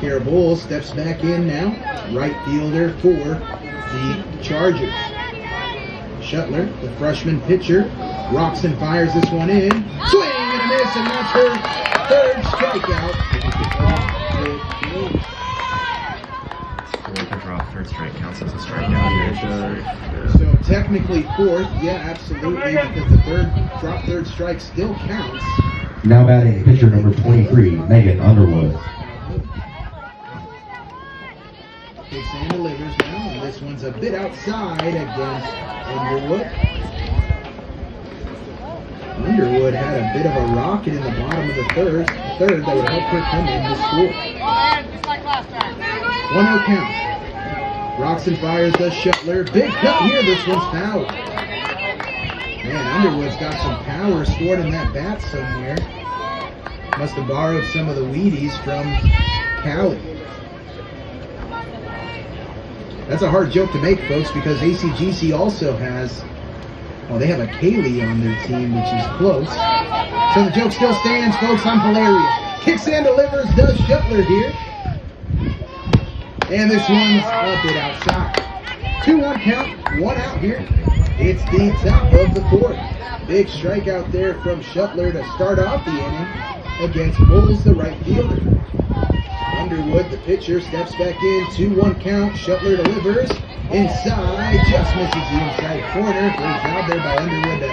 B: Kara Bowles steps back in now, right fielder for the Chargers. Shetler, the freshman pitcher, rocks and fires this one in. Swing and a miss, and that's her third strikeout.
D: Third strike counts as a strikeout.
B: So technically fourth, yeah, absolutely, because the third strike still counts.
A: Now batting pitcher number 23, Megan Underwood.
B: Kicks and delivers now, and this one's a bit outside against Underwood. Underwood had a bit of a rocket in the bottom of the third that would help her come in to score. 1-0 count. Rocks and fires does Shetler. Big cut here, this one's foul. Man, Underwood's got some power stored in that bat somewhere. Must have borrowed some of the Wheaties from Callie. That's a hard joke to make, folks, because ACGC also has, well, they have a Kaylee on their team, which is close. So the joke still stands, folks. I'm hilarious. Kicks and delivers, does Shetler here. And this one's a bit outside. 2-1 count, 1 out here. It's the top of the 4th. Big strikeout there from Shetler to start off the inning against Bowles, the right fielder. Underwood, the pitcher, steps back in. 2-1 count. Shetler delivers. Inside, just misses the inside corner. Great job there by Underwood to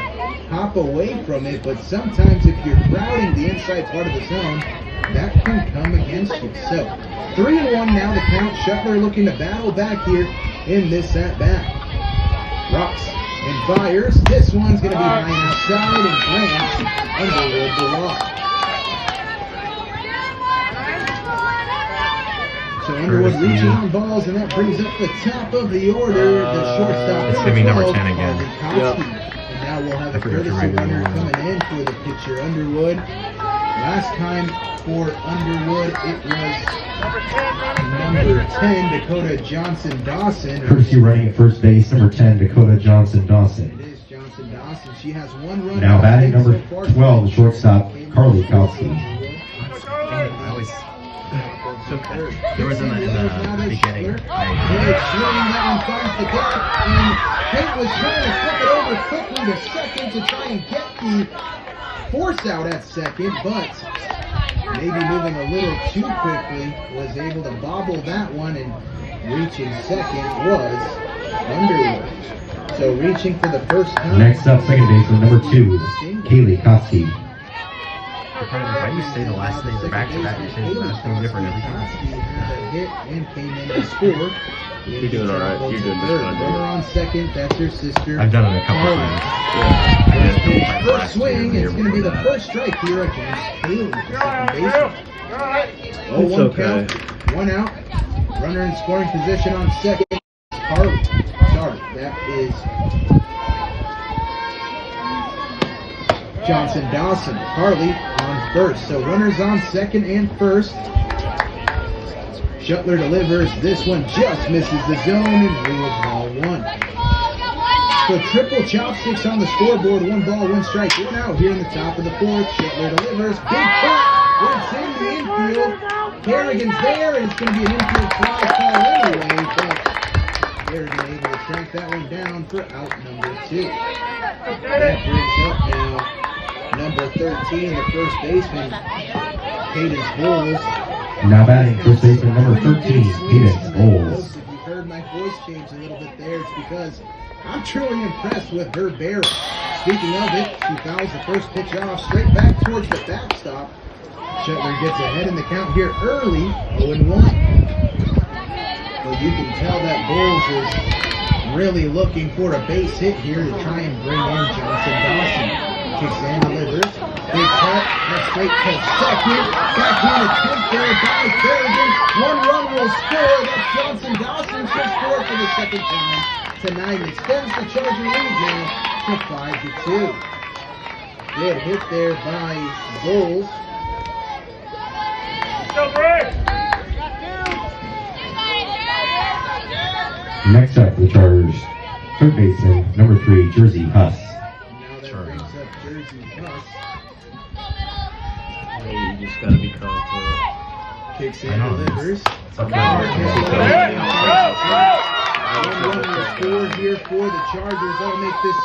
B: hop away from it. But sometimes if you're crowding the inside part of the zone, that can come against you. So 3-1 now the count. Shetler looking to battle back here in this at-bat. Rocks and fires. This one's going to be high outside and grants Underwood the walk. So Underwood reaching on balls, and that brings up the top of the order. The shortstop.
D: It's going to be number 10 again.
B: And now we'll have a courtesy runner coming in for the pitcher. Underwood Last time for Underwood, it was number 10, Dakota Johnson-Dawson.
A: Courtesy running at first base, number 10, Dakota Johnson-Dawson.
B: It is Johnson-Dawson. She has one run.
A: Now batting number 12, the shortstop, Karagyn Whelchel.
D: I always. There was in the beginning.
B: Good swing, that one finds the gap, and Kate was trying to flip it over quickly to second to try and get the force out at second, but maybe moving a little too quickly, was able to bobble that one, and reaching second was Underwood. So reaching for the first time.
A: Next up, second baseman, number 2, Kaylee Koski.
D: Why do you say the last name back to back? You say the last name different every time.
B: Had a hit and came in to score.
E: You're doing all right. You're doing just fine.
B: Runner on second. That's her sister.
D: I've done it a couple times. Yeah.
B: First swing. It's going to be the first strike here against Haley, the second baseman.
E: It's
B: 0-1
E: okay.
B: count. 1 out. Runner in scoring position on second. Carly. Sorry, that is Johnson-Dawson. Carly on first. So runners on second and first. Shuttler delivers. This one just misses the zone and rules ball 1. So triple chopsticks on the scoreboard. 1 ball, 1 strike. 1 out here in the top of the 4th. Shuttler delivers. Big cut. It's in the infield. Karagyn's there, and it's going to be an infield fly call anyway, but Karagyn able to track that one down for out number 2. That brings up now number 13, the first baseman, Cadence Bowles.
A: Now batting first baseman, number 13, Cadence Bowles.
B: If you heard my voice change a little bit there, it's because I'm truly impressed with her barrel. Speaking of it, she fouls the first pitch off straight back towards the backstop. Shuttler gets ahead in the count here early, 0-1. Well, you can tell that Bowles is really looking for a base hit here to try and bring in Johnson-Dawson. Kicks and delivers. Big cut. That's straight to second. Backhand attempt there by Karagyn. 1 run will score. That's Johnson-Dawson. Should score for the second time tonight. Extends the Charger lead now to 5-2. Good hit there by Bowles.
A: Next up, the Chargers, third baseman, number 3, Jersey Huss.
B: Now that brings up Jersey Huss.
E: Hey, you just gotta be confident.
B: Kicks
D: I
B: and
D: know.
B: delivers.
D: Okay.
B: One run will score here for the Chargers. That'll make this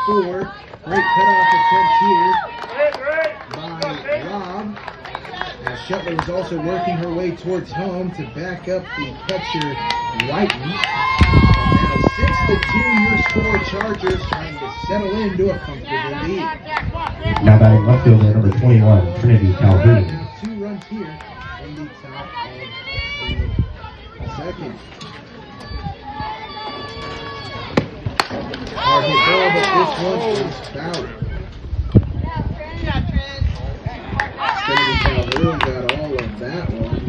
B: 6-4. Great cutoff attempt here by Rob. Now Shuttler was also working her way towards home to back up the catcher Whiton. Now 6-2 your score. Chargers trying to settle into a comfortable lead.
A: Now batting left fielder, number 21, Trinity Calhoun.
B: 2 runs here in the top of the second. Hard hit ball, but this one is foul. Trinity Calhoun got all of that one.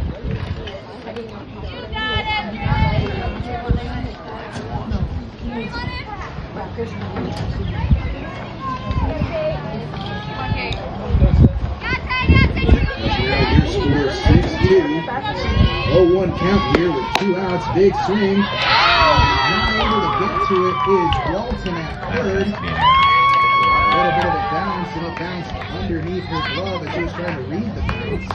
B: Now your score 6-2. 0-1 count here with 2 outs. Big swing. Not able to get to it is Walton at third. A little bit of a bounce, and it bounced underneath her glove as she was trying to read the bounce.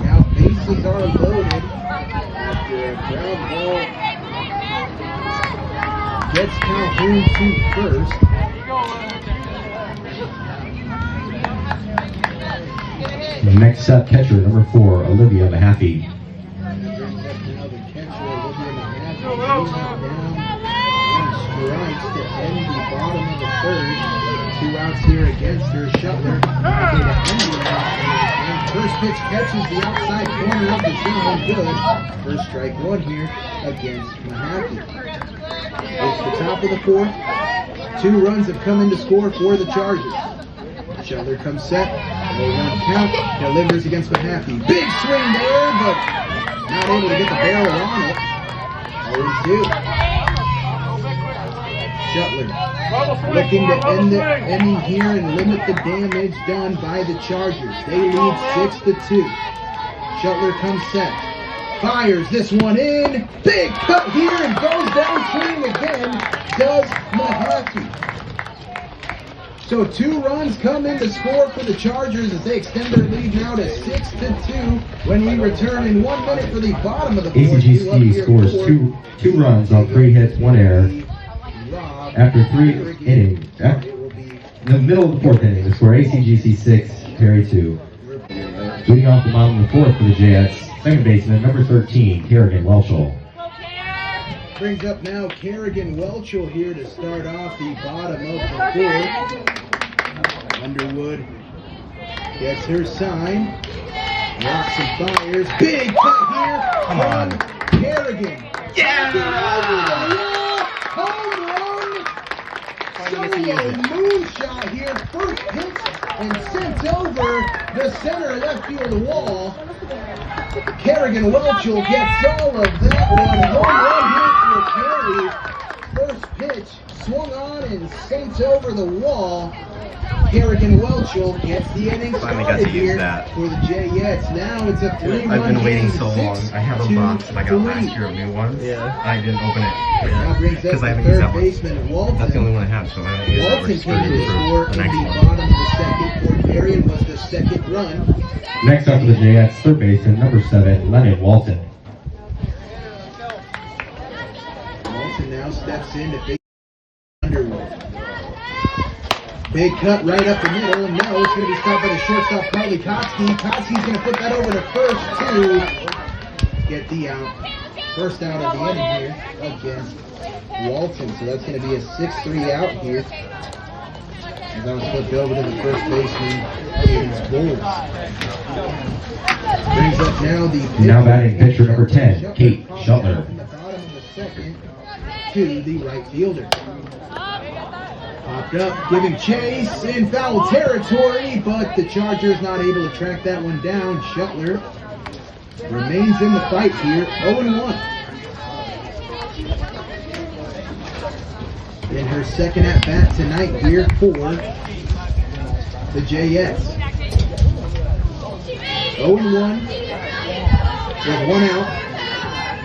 B: Now bases are loaded after a ground ball gets Calhoun to first.
A: Next up, catcher, number 4, Olivia Mahaffey.
B: And that brings up now the catcher, Olivia Mahaffey. She's down on strikes to end the bottom of the 3rd. 2 outs here against her. Shuttler okay to end the inning. First pitch catches the outside corner of the zone. Good. First strike 1 here against Mahaffey. It's the top of the 4th. 2 runs have come in to score for the Chargers. Shuttler comes set. 0-1 count. Delivers against Mahaffey. Big swing there, but not able to get the barrel on it. 0-2. Shuttler looking to end the inning here and limit the damage done by the Chargers. They lead 6-2. Shuttler comes set. Fires this one in. Big cut here and goes down swinging again. Does Mahaffey. So 2 runs come in to score for the Chargers as they extend their lead now to 6-2 when we return in 1 minute for the bottom of the fourth.
A: ACGC scores two runs on 3 hits, 1 error. After 3 innings. In the middle of the 4th inning, the score ACGC 6, Perry 2. Leading off the mound in the 4th for the Jayettes, second baseman, number 13, Karagyn Whelchel.
B: Brings up now Karagyn Whelchel here to start off the bottom of the 4th. Underwood gets her sign. Rocks and fires. Big cut here from Karagyn. Yeah! Home run! Solo moonshot here. First pitch and sent over the center left field wall. Karagyn Whelchel gets all of that one. Home run here for Carey. First pitch swung on and sent over the wall. Karagyn Whelchel gets the inning started here for the Jayettes. Now it's a 3-1
D: I've been waiting
B: game,
D: so long. I have a box that I got last year of new ones.
E: Yeah.
D: I didn't open it
B: Now brings up
D: because I
B: the
D: haven't used
B: third
D: that one.
B: baseman Walton.
D: That's the only one I have, so I haven't used it.
B: Walton
D: We're
B: came in to
D: screwed
B: score
D: for
B: in
D: the next
B: the
D: one.
B: bottom of the second for Carey and was the second run.
A: Next up for the Jayettes, third baseman, number 7, Edlyn Iben.
B: Walton now steps in to face Underwood. Big cut right up the middle. No, it's going to be stopped by the shortstop, Karagyn. Kotsky's going to put that over to first to get the out. First out of the inning here against Walton. So that's going to be a 6-3 out here. And that was flipped over to the first baseman, James Bowles. Brings up now the
A: Now batting pitcher number 10, Kate Shuttler.
B: From the bottom of the second to the right fielder. Popped up, giving chase in foul territory, but the Chargers not able to track that one down. Shuttler remains in the fight here, 0-1. In her second at-bat tonight here for the Jayettes. 0-1 with 1 out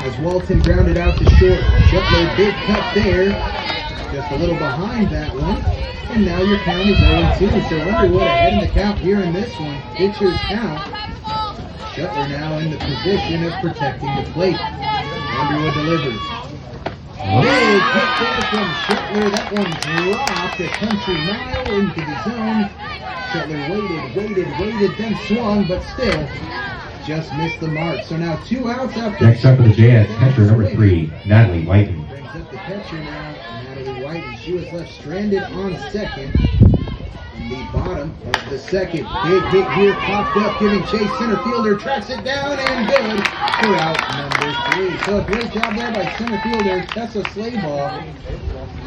B: as Walton grounded out to short. Shuttler, big cut there. Just a little behind that one. And now your count is 0-2. So Underwood ahead in the count here in this one. Pitcher's count. Shuttler now in the position of protecting the plate. Underwood delivers. Big hit there from Shuttler. That one dropped a country mile into the zone. Shuttler waited, then swung, but still just missed the mark. So now 2 outs after.
A: Next up for the Jayettes, catcher number 3, Natalie Whiton.
B: Brings up the catcher now, Natalie Whiton. She was left stranded on second. In the bottom of the second. Big hit here, popped up, giving chase. Center fielder tracks it down and good for out number 3. So a great job there by center fielder Tessa Slayball.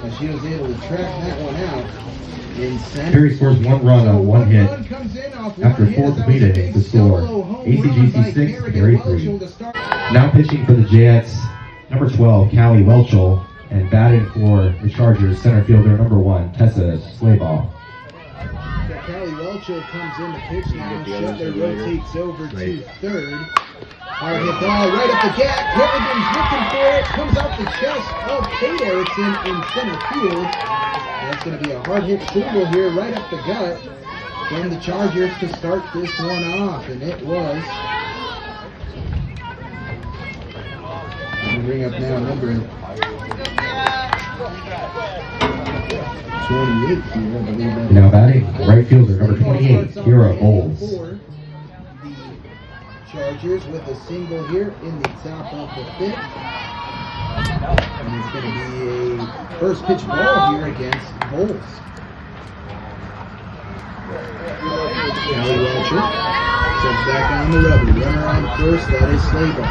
B: And she was able to track that one out in center.
A: Perry scores 1 run on 1 hit.
B: Comes in off
A: After 4 completed innings to score. ACGC 6, Perry 3. Now pitching for the Jayettes, number 12, Karagyn Whelchel, and batting for the Chargers, center fielder number 1, Tessa Slayball.
B: So Karagyn Whelchel comes in to pitch now. Shuttler rotates over to third. Hard hit ball right up the gap. Karagyn's looking for it. Comes off the chest of Kate Erickson in center field. That's going to be a hard hit single here right up the gut from the Chargers to start this one off. And it was. I'm going to bring up now number 28 here, I believe that
A: Now batting, right fielder number 28, Kira Bowles.
B: For the Chargers with a single here in the top of the 5th. And it's going to be a first pitch ball here against Bowles. Natalie Whiton sets back on the rubber. Runner on first, that is Slayball.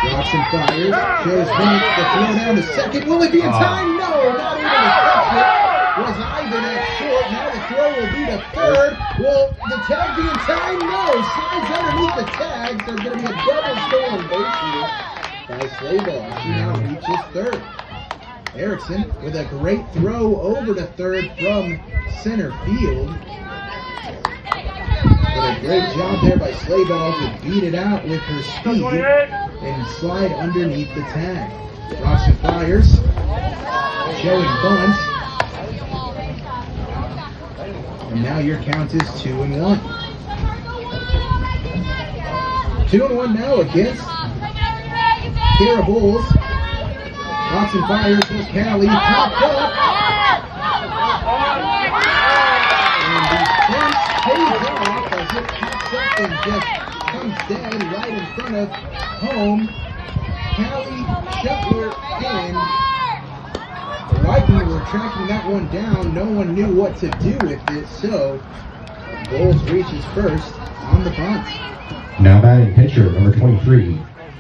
B: Drops and fires. Shows Bennett the throw down to second. Will it be in time? No, not able to catch it. Was Iben at short. Now the throw will be to third. Will the tag be in time? No. Slides underneath the tag. So there's going to be a double stolen base here by Slayball. She now reaches third. Erickson with a great throw over to third from center field. But a great job there by Slayball to beat it out with her speed and slide underneath the tag. Robson fires, showing bunt. And now your count is 2-1. 2-1 now against Kara Bowles. Robson fires, goes Callie, popped up. And the fence pays off as it pops up and just comes dead right in front of home. Callie, Shuttler, and Whiton were tracking that one down. No one knew what to do with it, so Bowles reaches first on the bunt.
A: Now batting pitcher, number 23,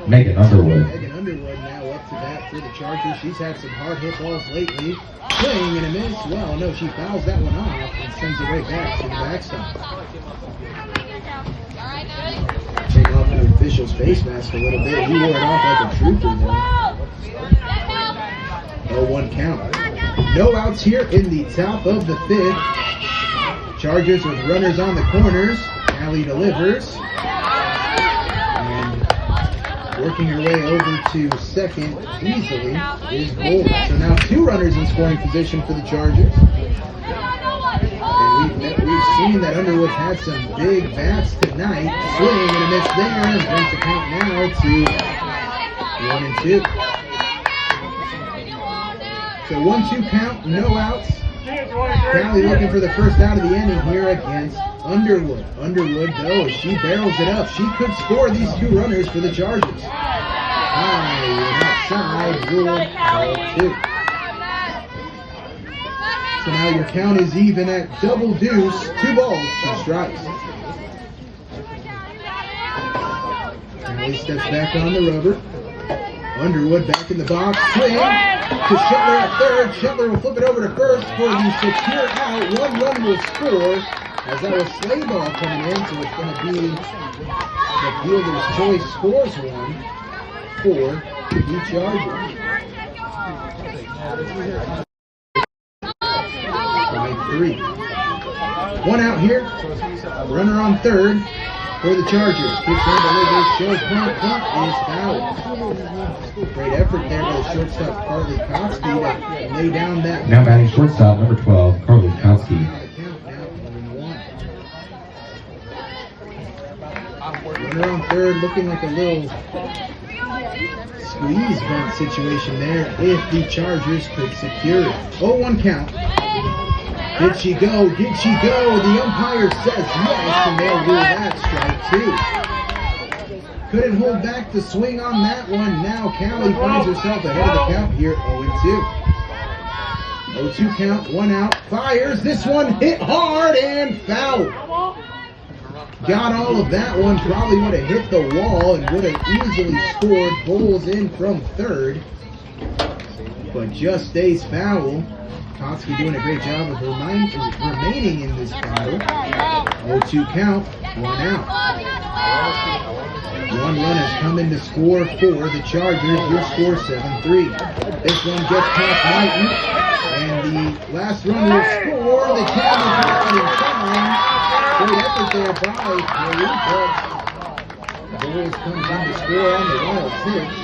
A: Megan Underwood.
B: Megan Underwood now up to bat for the Chargers. She's had some hard hit balls lately. Swing and a miss. Well, no, she fouls that one off and sends it right back to the backstop. Take off the official's face mask a little bit. He wore it off like a trooper there. 0-1 count. No outs here in the top of the fifth. Chargers with runners on the corners. Allie delivers. And working her way over to second easily is Bowles. So now two runners in scoring position for the Chargers. And we've seen that Underwood's had some big bats tonight. Swing and a miss there. And brings the count now to 1-2. So 1-2 count, no outs. Callie looking for the first out of the inning here against Underwood. Underwood, though, as she barrels it up, she could score these two runners for the Chargers. High and outside, ruled ball 2. So now your count is even at double deuce, 2 balls, 2 strikes. Callie steps back on the rubber. Underwood back in the box, swing to Shuttler at third. Shuttler will flip it over to first for the secure out. 1 run will score as that was Slayball coming in, so it's going to be the fielder's choice scores one for the Chargers. 5-3. 1 out here. Runner on third for the Chargers. Kicks in, delivers, shows bunt is fouled. Great effort there by the shortstop Carly Kotsky to lay down that.
A: Now batting shortstop, number 12, Carly Kotsky.
B: Runner on third, looking like a little squeeze bunt situation there if the Chargers could secure it. 0-1 count. Did she go? Did she go? The umpire says yes, and they'll rule that strike 2. Couldn't hold back the swing on that one. Now Callie finds herself ahead of the count here, 0-2. 0-2 count, 1 out. Fires. This one hit hard and foul. Got all of that one. Probably would have hit the wall and would have easily scored. Bowles in from third, but just stays foul. Kotsky doing a great job of remaining in this battle. 0-2 count, 1 out. 1 run has come in to score for the Chargers. Your score 7-3. This one gets past Whiton, and the last run will score. The count is not in time. Great effort there by Marie, but Bowles comes in to score on the wild pitch.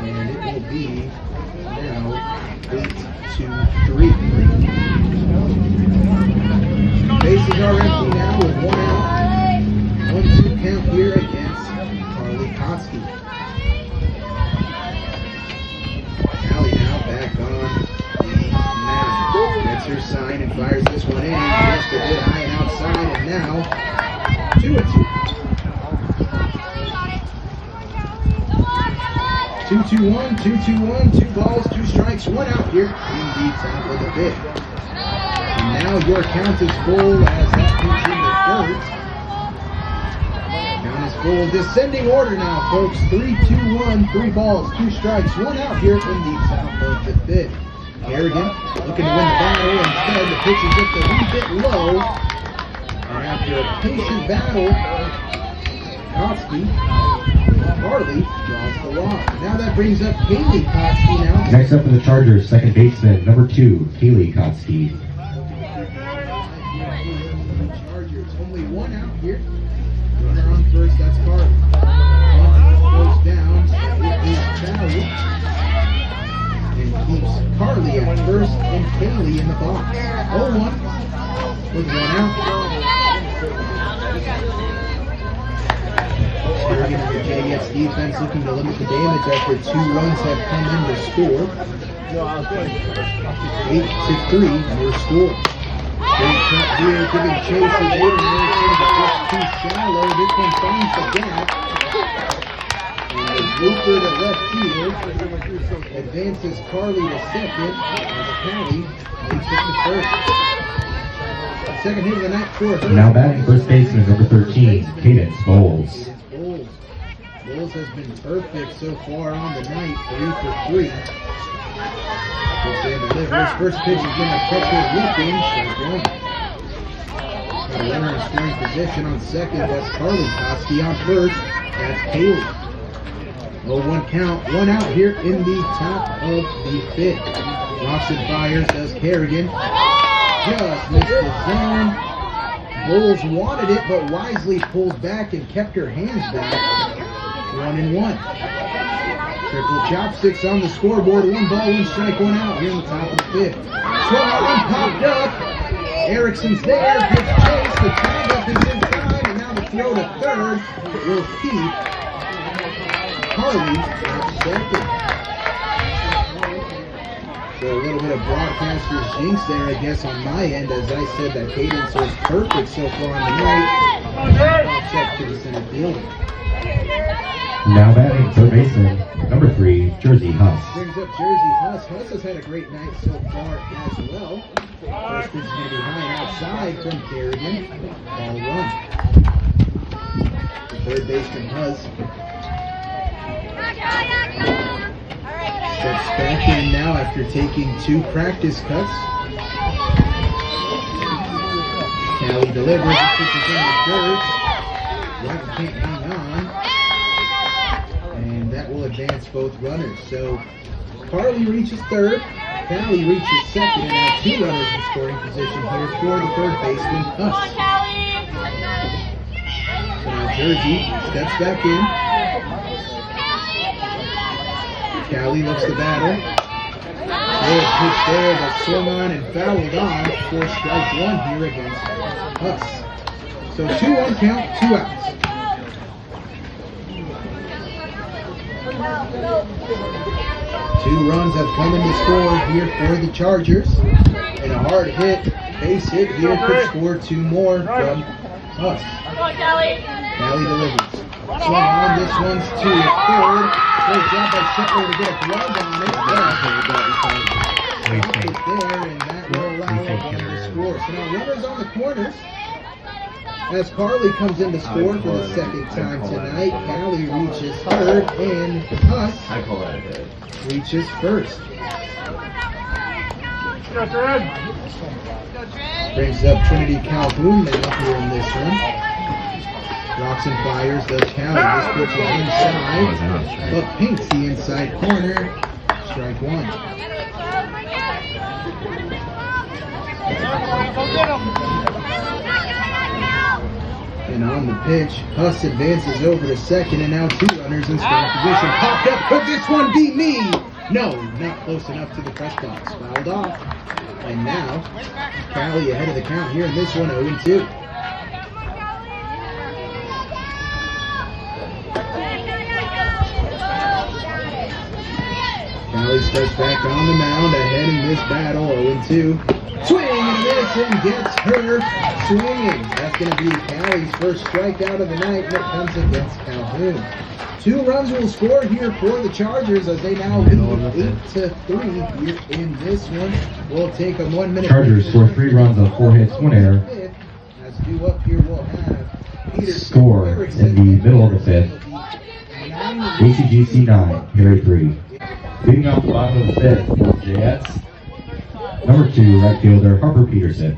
B: And it will be now 8-3. Bases are empty now with 1 out. 1-2 count here against Carly Kotsky. Callie now back on the mound. Gets her sign and fires this one in. Just a bit high and outside, and now 2-2. 2-2-1, 2-2-1, 2 balls, 2 strikes, 1 out here in the top of the fifth. And now your count is full as that pitch in the dirt. Count is full. Descending order now, folks. 3-2-1, 3 balls, 2 strikes, 1 out here in the top of the fifth. Karagyn looking to win the battle. Instead, the pitch is just a wee bit low. And after a patient battle, Kotsky Harley draws the walk. Now that brings up Kaylee Kotsky now.
A: Next up for the Chargers, second baseman, number 2, Kaylee Kotsky.
B: Chargers, only one out here. Runner on first, that's Harley. Goes down, it is Valley. And keeps Carly at first and Kaylee in the box. 0-1 with one out. Karagyn and the Jayettes defense looking to limit the damage after 2 runs have come in to score. 8-3 your score. Great cut here, giving chase as Aiden Wilson, but just too shallow. This one finds the gap. And the looper to left field advances Carly to second as Callie takes it to first. Second hit of the night for her.
A: Now batting first baseman, number 13, Cadence Bowles.
B: Bowles has been perfect so far on the night, 3 for 3. Delivers. First pitch is going to catch her looking. Strike one. Got a runner in scoring position on second. That's Carly Kotsky on first. That's Kaylee. 0-1 count. One out here in the top of the fifth. Rocks and fires does Karagyn. Just missed the zone. Bowles wanted it, but wisely pulled back and kept her hands back. 1-1. Triple chopsticks on the scoreboard. 1 ball, 1 strike, 1 out here in the top of the fifth. Swung out and popped up. Erickson's there. Gets chase. The windup is inside, and now the throw to third. It will keep Harley at second. So a little bit of broadcaster's jinx there, I guess, on my end, as I said that Cadence was perfect so far on the night. Check to the center field.
A: Now batting third baseman, number 3, Jersey Huss.
B: Brings up Jersey Huss. Huss has had a great night so far as well. First pitch is going to be high and outside from Karagyn. Ball 1. The third baseman Huss steps back in now after taking 2 practice cuts. Callie delivers. Pitches in the third. White can't hang on. And that will advance both runners. So Carly reaches third, Callie reaches second, and now 2 runners in scoring position here for the third baseman, Huss. So now Jersey steps back in. Callie looks to battle. Good pitch there, but swung on and fouled on for strike 1 here against Huss. So 2-1 count, 2 outs. 2 runs have come in to score here for the Chargers. And a hard hit, base hit here could score 2 more from Huss. Callie delivers. Swung on, this one's to third. Great job by Shetler to get a glove on it. It's there, and that will allow him to score. So now runners on the corners. As Carly comes in to score for the second time tonight, Callie reaches third, and Huss reaches first. Brings up Trinity Calhoun now here in this one. Rocks and fires does Callie. This pitch is inside, but pinks the inside corner. Strike 1. And on the pitch, Huss advances over to second, and now 2 runners in scoring position. Popped up, could this one be me? No, not close enough to the press box. Fouled off. And now, Callie ahead of the count here in this one, 0-2. Callie steps back on the mound, ahead in this battle, 0-2. Swing and miss and gets her swinging. That's going to be Callie's first strikeout of the night, and it comes against Calhoun. 2 runs will score here for the Chargers as they now lead 8-3 here in this one. We'll take a 1 minute.
A: Chargers score 3 runs on 4 hits, 1 error.
B: As due up here, we'll have Peter
A: Score in the middle of the 5th. ACGC 9, Harry 3. Leading off the bottom of the 5th for the Jayettes, number 2, right fielder Harper Peterson.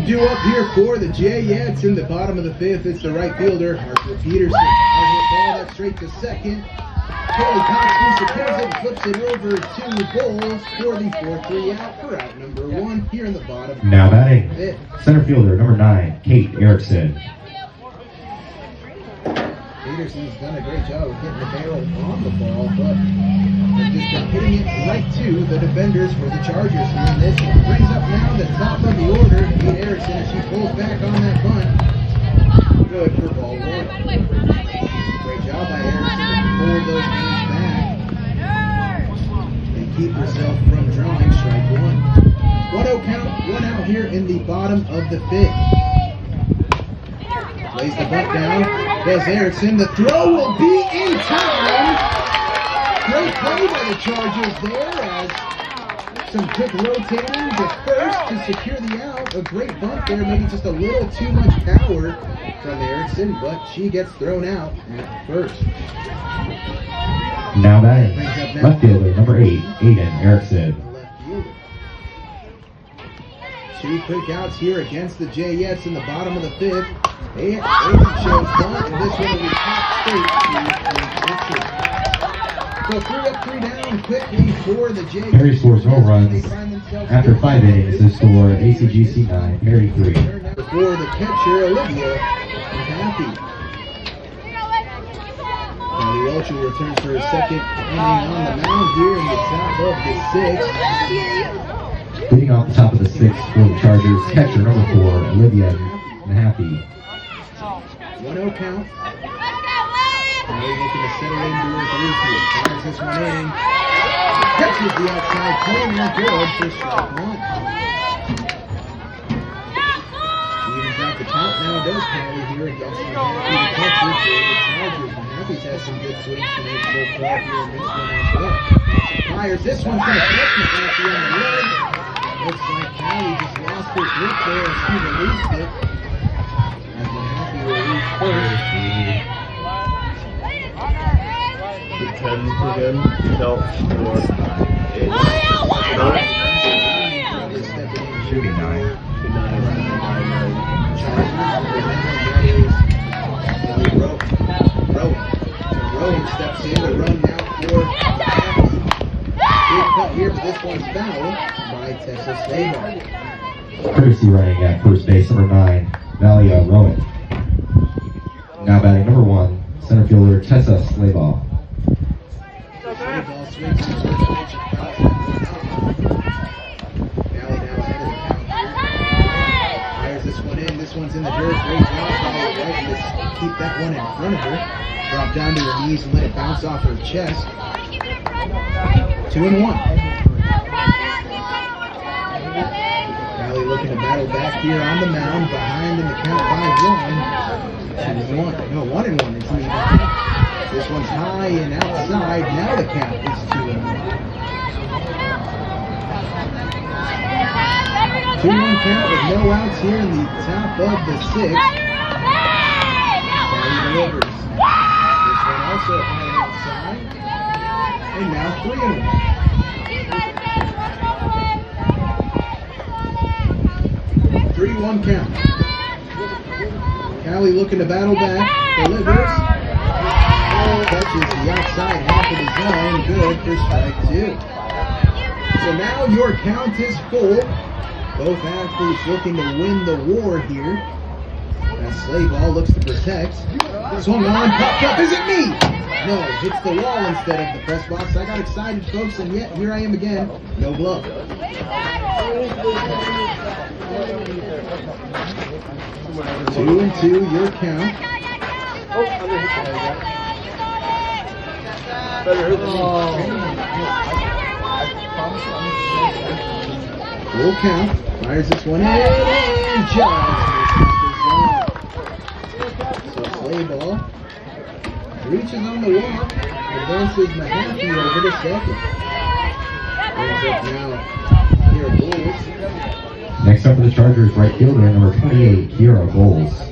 B: Due up here for the Jayettes in the bottom of the fifth. It's the right fielder, Harper Peterson. Ball that straight to second. Karagyn secures it and flips it over to Bowles for the 4-3 out for out number 1 here in the bottom.
A: Now batting,
B: fifth.
A: center fielder number 9, Kate Erickson.
B: Peterson's done a great job of hitting the barrel on the ball, but they've just been hitting it right to the defenders for the Chargers here in this one. Brings up now the top of the order, Kate Erickson, as she pulls back on that bunt. Good for ball 1. Great job by Erickson to pull those games back and keep herself from drawing strike 1. 1-0 count, 1 out here in the bottom of the fifth. Lays the bunt down, does Erickson, the throw will be in time! Great play by the Chargers there as some quick rotating to first to secure the out. A great bunt there, maybe just a little too much power from Erickson, but she gets thrown out at first.
A: Now batting, left fielder number 8, Aiden Erickson.
B: Left fielder. 2 quick outs here against the Jayettes in the bottom of the fifth. Aiden shows bunt, and this one will be top straight to the pitcher. So 3 up, 3 down quickly for the Jayettes.
A: Perry scores no runs. After 5 innings, they score ACGC 9, Perry 3.
B: For the catcher, Olivia Happy. Natalie Whiton returns for her second inning on the mound here in the top of the 6th.
A: Leading off the top of the 6th for the Chargers, catcher number 4, Olivia Happy.
B: 1-0 count. Now looking to settle into her 3-2. Fires this one in. Catches the outside corner. Good for strike 1. Evens out the count now. Does Callie here against the Happy catcher for the Chargers. The Happy's had some good swings to make so far here in this one as well. Fires this one's going to flip McCarthy on the leg. Looks like Callie just lost her grip there as she released it. As the Happy released first.
E: The 10 again. No. 4. 8. 9.
D: Shooting 9.
B: 9. Rowan steps in. The run now for Happy. Big cut here, but this one's fouled by Tessa Slabar.
A: Courtesy running at first base, number 9, Valia Rowan. Now batting number 1, center fielder Tessa Slayball.
B: Ball swings to the first pitch and fouls that one out. Valley now ahead of the count here. Fires this one in. This one's in the dirt. Great job by White to keep that one in front of her. Drop down to her knees and let it bounce off her chest. 2-1. Valley looking to battle back here on the mound, behind in the count by 1. 2-1. No, 1-1. It's even. This one's high and outside. Now the count is 2-1. 2-1 count with no outs here in the top of the 6th. Valley delivers. This one also high and outside. And now 3-1. 3-1 count. Callie looking to battle back. Delivers. Touches the outside half of the zone. Good for strike 2. So now your count is full. Both athletes looking to win the war here. As Slayball looks to protect. Swung on, popped up. Is it me? No, hits the wall instead of the press box. I got excited, folks, and yet here I am again. No glove. 2-2, your count. Full count. Fires this one in and just misses the zone. So Slayball reaches on the walk, advances Mahaffey over to second. Brings up now Kira Bowles.
A: Next up for the Chargers, right fielder number 28, Kira Bowles.
B: To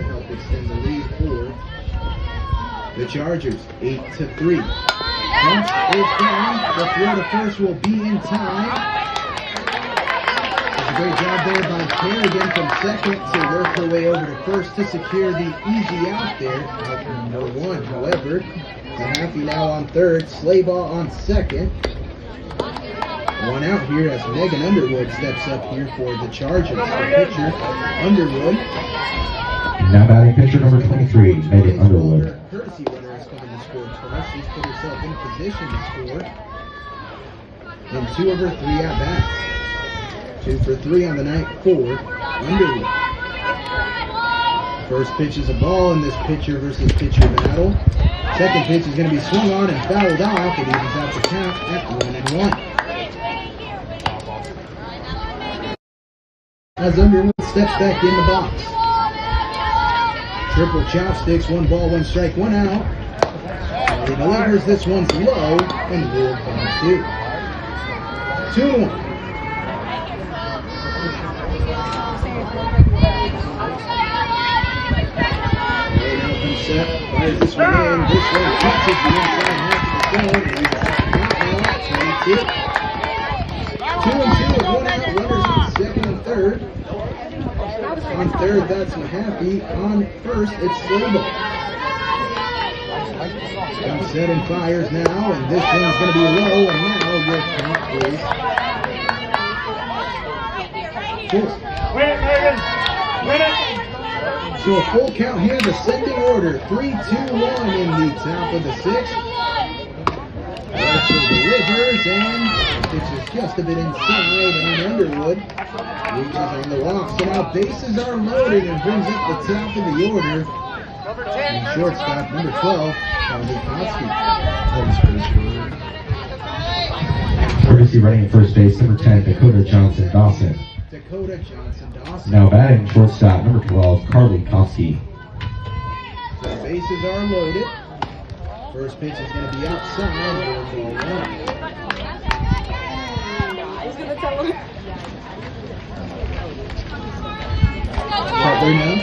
B: help extend the lead for the Chargers, 8-3. Punch is down. The throw to first will be in time. great job there by Karagyn from second to work her way over to first to secure the easy out there. Out number one, however, Mahaffey now on third, Slaybaugh on second. One out here as Megan Underwood steps up here for the Chargers. The pitcher, Underwood.
A: Now batting pitcher number 23, Megan Underwood.
B: Courtesy runner is coming to score twice. She's put herself in position to score in 2 of her 3 at-bats. 2 for 3 on the night for Underwood. First pitch is a ball in this pitcher versus pitcher battle. Second pitch is going to be swung on and fouled off. It evens out the count at 1-1. As Underwood steps back in the box. Triple chopsticks, 1 ball, 1 strike, 1 out. He delivers, this one's low and ruled by 2. 2-1. Set, fires this one in, this one touches the inside half of the zone, and he's out now, 22. 2-2 with 1 out, runners on second and third. On third, that's Mahaffey. On first, it's Slaybaugh. Comes set and fires now, and this one's going to be low, and now your count is 4.
F: Win it, Megan! Win it!
B: So a full count here, descending order, 3-2-1 in the top of the 6th. Whelchel delivers, and pitches just a bit inside, and Underwood reaches on the walk. So now bases are loaded and brings up the top of the order. And shortstop, number 12, Karagyn Whelchel.
A: Courtesy running at first base, number 10, Dakota Johnson Dawson.
B: Dakota Johnson Dawson.
A: Now batting shortstop, number 12, Carly Kofsky.
B: So the bases are loaded. First pitch is going to be outside. Ball 1.
C: He's gonna tell him.
B: Cutler now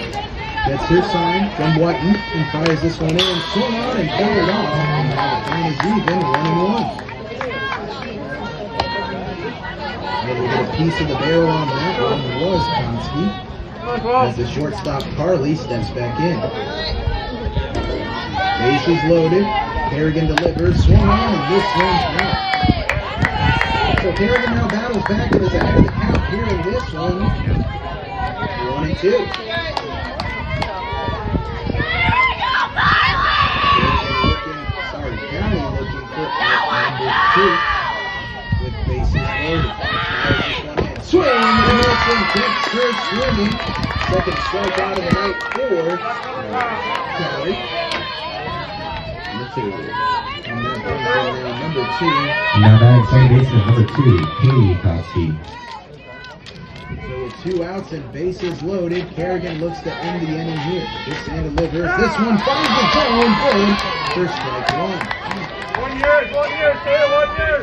B: gets her sign from Whiton and fires this one in. Swung on and carried off. And now the count is even, 1-1. Able to get a piece of the barrel on that one was Konsky. As the shortstop Carly steps back in. Bases loaded. Karagyn delivers, swung on, and this one's out. So Karagyn now battles back and is ahead of the count here in this one. 1-2. County looking for number 2 with bases loaded. Swing and a miss and gets her swinging. Second strikeout of the night for County. Number 2.
A: Now batting second baseman, number 2, Katie Kofsky.
B: So with 2 outs and bases loaded, Karagyn looks to end the inning here. This and delivers. This one finds the zone. Good for strike 1.
F: 1 year, stay at 1 year.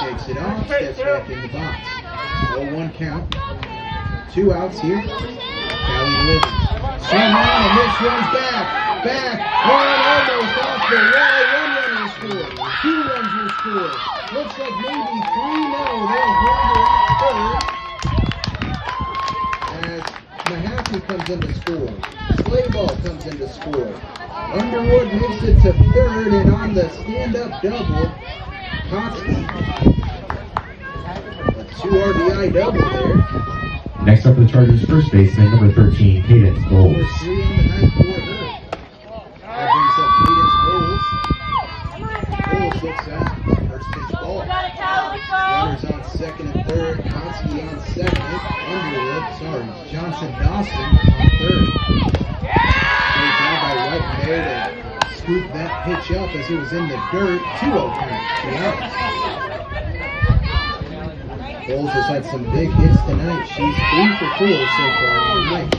B: Shakes it off, steps back in the box. 0-1 count. 2 outs here. Callie delivers. Swung on, and this one's back. One almost off the wall. 1 run will score. 2 runs will score. Looks like maybe 3 now. They'll hold her at third. As Mahaffey comes in to score. Slaybaugh comes in to score. Underwood makes it to third, and on the stand-up double, Kofsky. A 2 RBI double there.
A: Next up for the Chargers first baseman, number 13, Cadence Bowles.
B: 4-3 on the night for her. That brings up Cadence Bowles. Bowles looks at first pitch ball. Runners on second and third. Kofsky on second. Johnson Dawson on third. Great job by Whiton there to scoop that pitch up as it was in the dirt. 2-0 count. 2 outs. Bowles has had some big hits tonight. She's 3 for 4 so far tonight.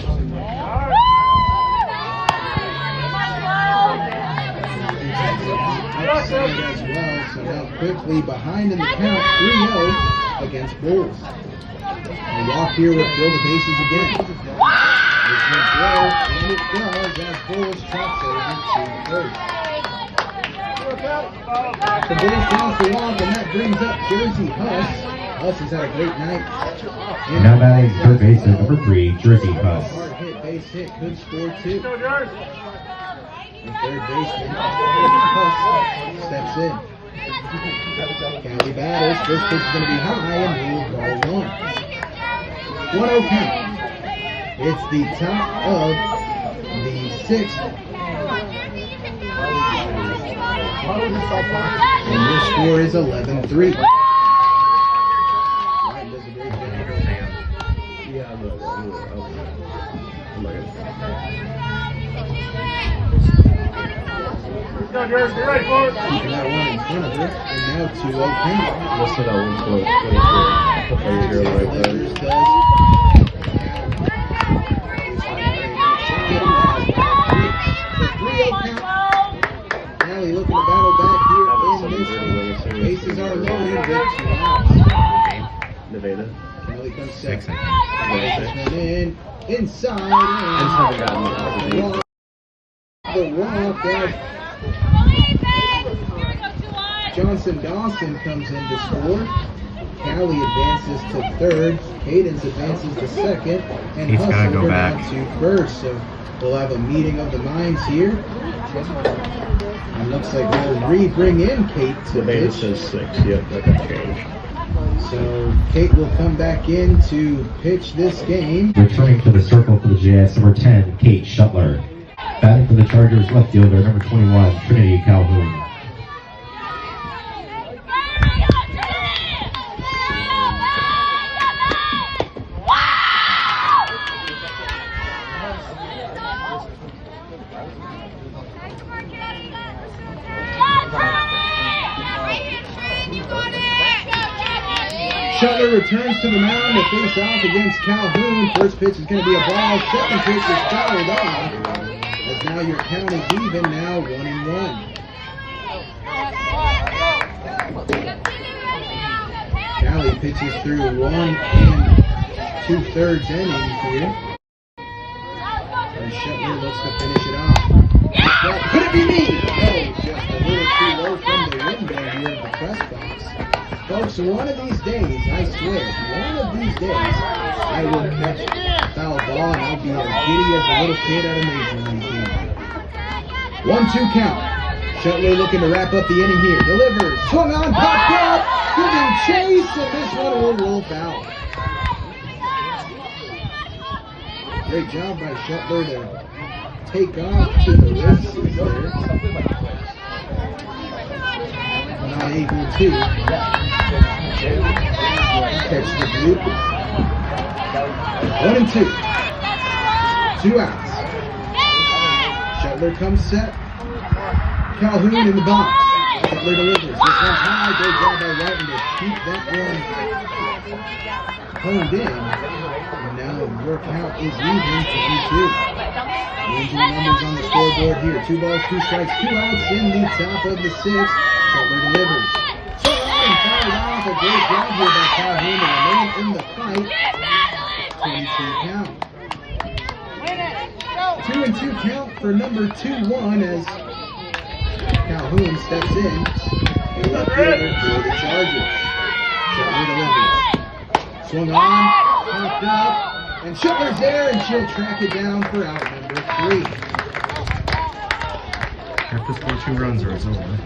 B: Outside as well, so now quickly behind in the count, 3-0 against Bowles. A walk here will fill the bases again. This one's low, and it does as Bowles chops over to third. The ball falls the walk, and that brings up Jersey Huss. Huss has had a great night.
A: And now batting third baseman number 3, Jersey Huss.
B: Hard hit, base hit, could score 2.
F: Go, George.
B: The third baseman, Huss, steps in. Cali battles. First pitch is going to be high and ruled ball 1. 1-0 count. It's the top of the 6th. And your score is 11-3. White does a great job.
E: Yeah, I'm not
F: Go, George. You're right, forward.
B: Keeping that one in front of her. And now 2-0 count.
E: Let's set that 1.24. Okay, you're right there.
B: Delivers does. Natalie looking to battle back here in this one. Bases are loaded with 2 outs.
E: Nevada.
B: Natalie comes
D: 6,
B: second.
D: I
B: This one in. Inside.
E: I just haven't gotten
B: And the walk as Johnson Dawson comes in to score. Callie advances to third. Cadence advances to second. And
D: He's gotta
B: Huss
D: go
B: over
D: back.
B: now to first. So we'll have a meeting of the minds here. And looks like we'll re-bring in Kate to
E: Nevada
B: pitch.
E: says 6. Yep, that got changed.
B: So Kate will come back in to pitch this game.
A: Returning to the circle for the Jayettes, number 10, Kate Shuttler. Batting for the Chargers left fielder, number 21, Trinity Calhoun.
B: Shuttler returns to the mound to face off against Calhoun. First pitch is going to be a ball. Second pitch is fouled off. As now your count is even, now 1-1. Callie pitches through 1 2/3 innings here. And Shuttler looks to finish it off. Well, could it be me? No, just a little too low from the window here of the press box. Folks, one of these days, I swear, one of these days, I will catch a foul ball and I'll be as giddy as a little kid at a Major League game. 1-2 count. Shuttler looking to wrap up the inning here. Delivers. Swung on, popped up. Giving chase, and this one will roll foul. Great job by Shuttler to take off to the races there. Not able to catch the loop. 1-2. 2 outs. Shuttler comes set. Calhoun in the box. Shuttler delivers. This one high. Great job by Whiton to keep that one honed in. And now your count is even to 2. Changing the numbers on the scoreboard here. 2 balls, 2 strikes, 2 outs in the top of the 6th. Shuttler delivers. Swung on and fouled off. A great job here by Calhoun to remain in the fight. 22 count. 2-2 count for number 2-1 as Calhoun steps in. The left fielder for the Chargers. Shuttler delivers. Swung on, popped up, and Shuttler's there, and she'll track it down for out number 3.
D: Have to score 2 runs or it's over.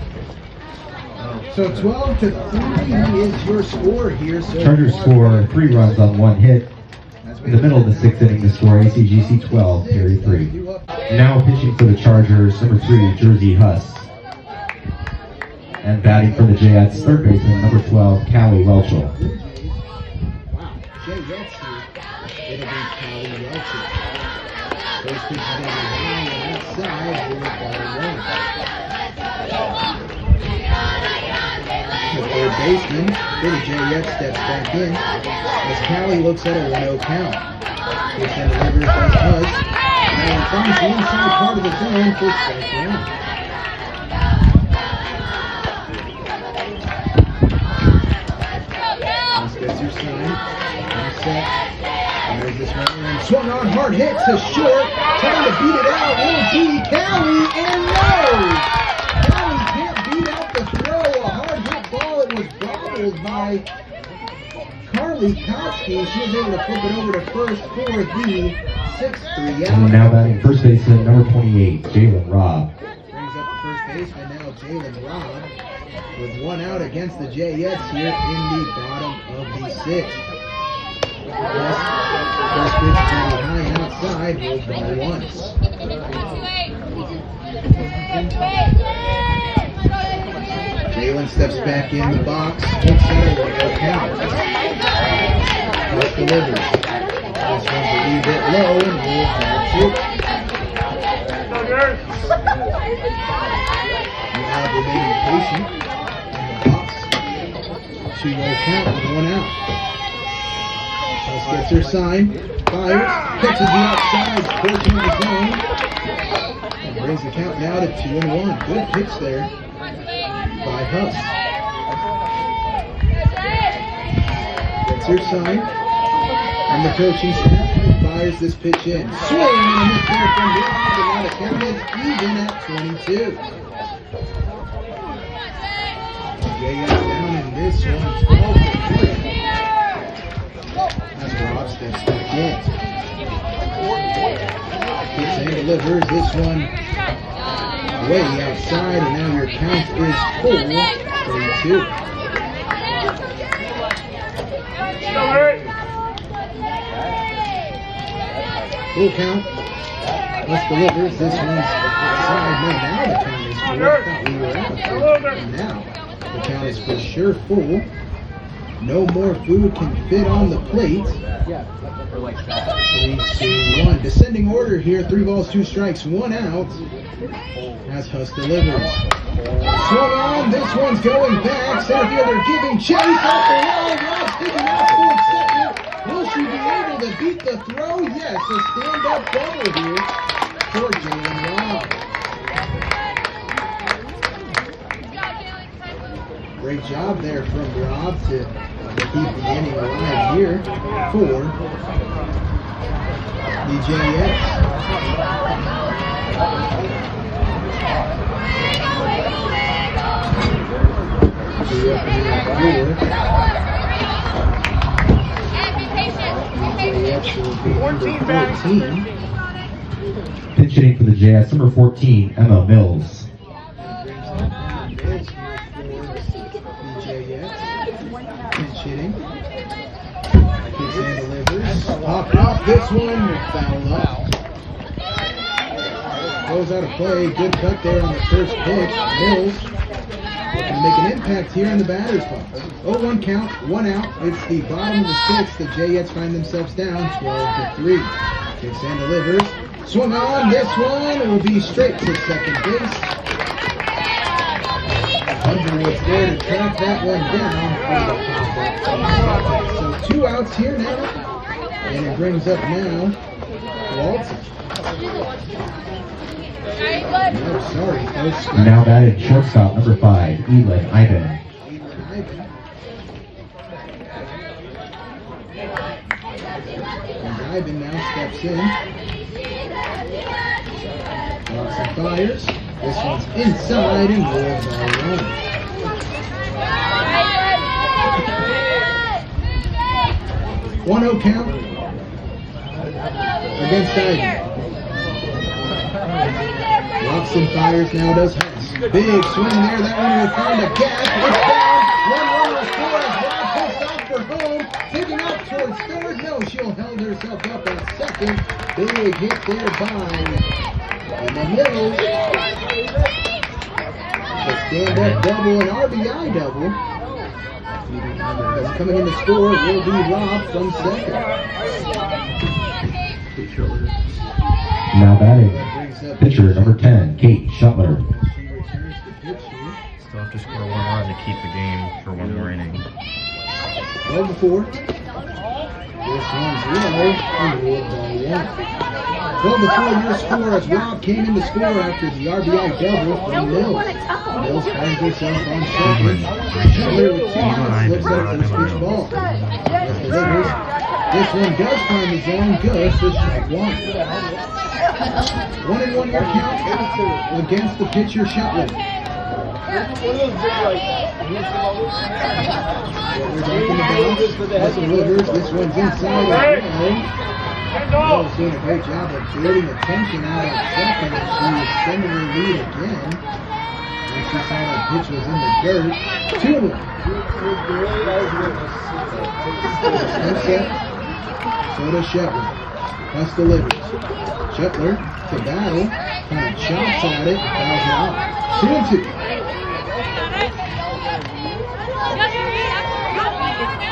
B: So 12-3 is your score here. So
A: Chargers score 3 runs on 1 hit. In the middle of the 6th inning, the score ACGC 12, period 3. Now pitching for the Chargers, number 3, Jersey Huss. And batting for the Jayettes, third baseman, number 12, Karagyn Whelchel.
B: Wow, Jayettes here. It'll be Karagyn Whelchel. First pitch is going to be high and outside. We're ball 1. The third baseman for the Jayettes steps back in as Callie looks at a 1-0 count. This then delivers as Huss. And finds the inside part of the zone for strike 1. Huss gets her sign. And set. There's this one. And swung on, hard hit to short. Trying to beat it out will be Callie, and no! Callie can't beat handled by Carly Kotsky. She was able to flip it over to first for the 6-3 out.
A: And now batting first baseman number 28, Jalen Robb.
B: Brings up the first baseman now, Jalen Robb, with one out against the Jayettes here in the bottom of the sixth. First pitch pretty high and outside, rolled ball once. Jalen steps back in the box, hits it over the count. First delivers. This one's a wee bit low and rolls ball two. Now remaining patient in the box. 2-0 count with one out. House gets her sign, fires, catches the outside portion of the zone, and brings the count now to 2-1. Good pitch there by Huss. Gets her sign, and the coaching staff fires this pitch in. Swing and a miss there from Rob, and now the count is even at 22. Jayettes down in this one, 12-3. As Rob steps back in. Hits and delivers this one way outside, and now your count is 4-2. Full count. Let's delivers this one's outside. No, now the count is 4. I thought we were out. And now the count is for sure full. No more food can fit on the plate. 3-2-1. Descending order here. 3 balls, 2 strikes, 1 out. As Huss delivers. Swung on. This one's going back. Center fielder giving chase off the wall. Rob sticking out towards second. Will she be able to beat the throw? Yes. A stand-up double here for Jalen Robb. Great job there from Rob to keep the inning alive here for the Jayettes. Two up in that 4. The Jayettes will be number 14.
A: Pinch hitting for the Jayettes, number 14, Emma Mills.
B: Pinch hitting. Hits and delivers. Popped off this one. Foul up. Goes out of play. Good cut there on the first pitch. Mills looking to make an impact here in the batter's box. 0-1 count, 1 out. It's the bottom of the sixth. The Jayettes find themselves down 12-3. Hits and delivers. Swung on. This one will be straight to second base. Underwood's there to track that one down for the pop-up. So 2 outs here now, and it brings up now Whelchel. No, sorry, folks.
A: Now batted shortstop, number 5, Edlyn Iben.
B: And Iben now steps in. Drops and fires. This one's inside and rolls ball 1. 1-0 count against Iben. Drops and fires now does Hess. Big swing there. That one will find a gap. It's down. 1 runner scores. Rob picks off for home. Taking out towards third. No, she'll held herself up at second. Big hit there by in the middle. The stand-up double and RBI double. That's coming in to score will be Rob from second.
A: Now batting pitcher, number 10, Kate Shuttler.
B: She returns the pitch here.
D: Still have to score 1 run to keep the game for 1 more inning.
B: 12-4. This one's low and rolled ball 1. 12-4 your score as Rob came in to score after the RBI double from Mills. Mills finds herself on second. Shuttler with 2 outs looks up for the pitch ball. Delivers. This one does find the zone good for strike 1. 1-1 your count against the pitcher Shuttler. This one's inside of Bell's doing a great job of creating attention out of second, and she was sending her lead again. And she saw that pitch was in the dirt. 2-1. Set. So does Shetler. Huss delivers. Shetler to battle. Kind of chops at it. Fouls it out. 2-2.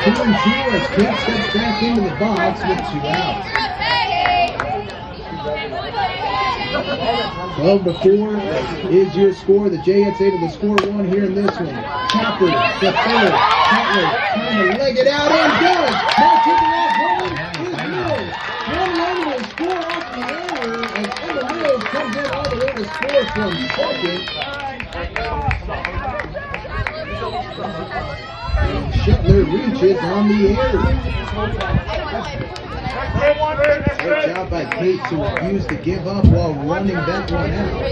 B: 2-2 as Kate steps back into the box with 2 outs. 12-4 is your score. The Jayettes able to score 1 here in this one. Chopper to third. Cutler trying to leg it out and good. Now taking off home is Mills. 1 run will score off the error as Emma Mills comes in all the way to score from second. And Shetler reaches on the air. Great job by Kate to refuse to give up while running that one out.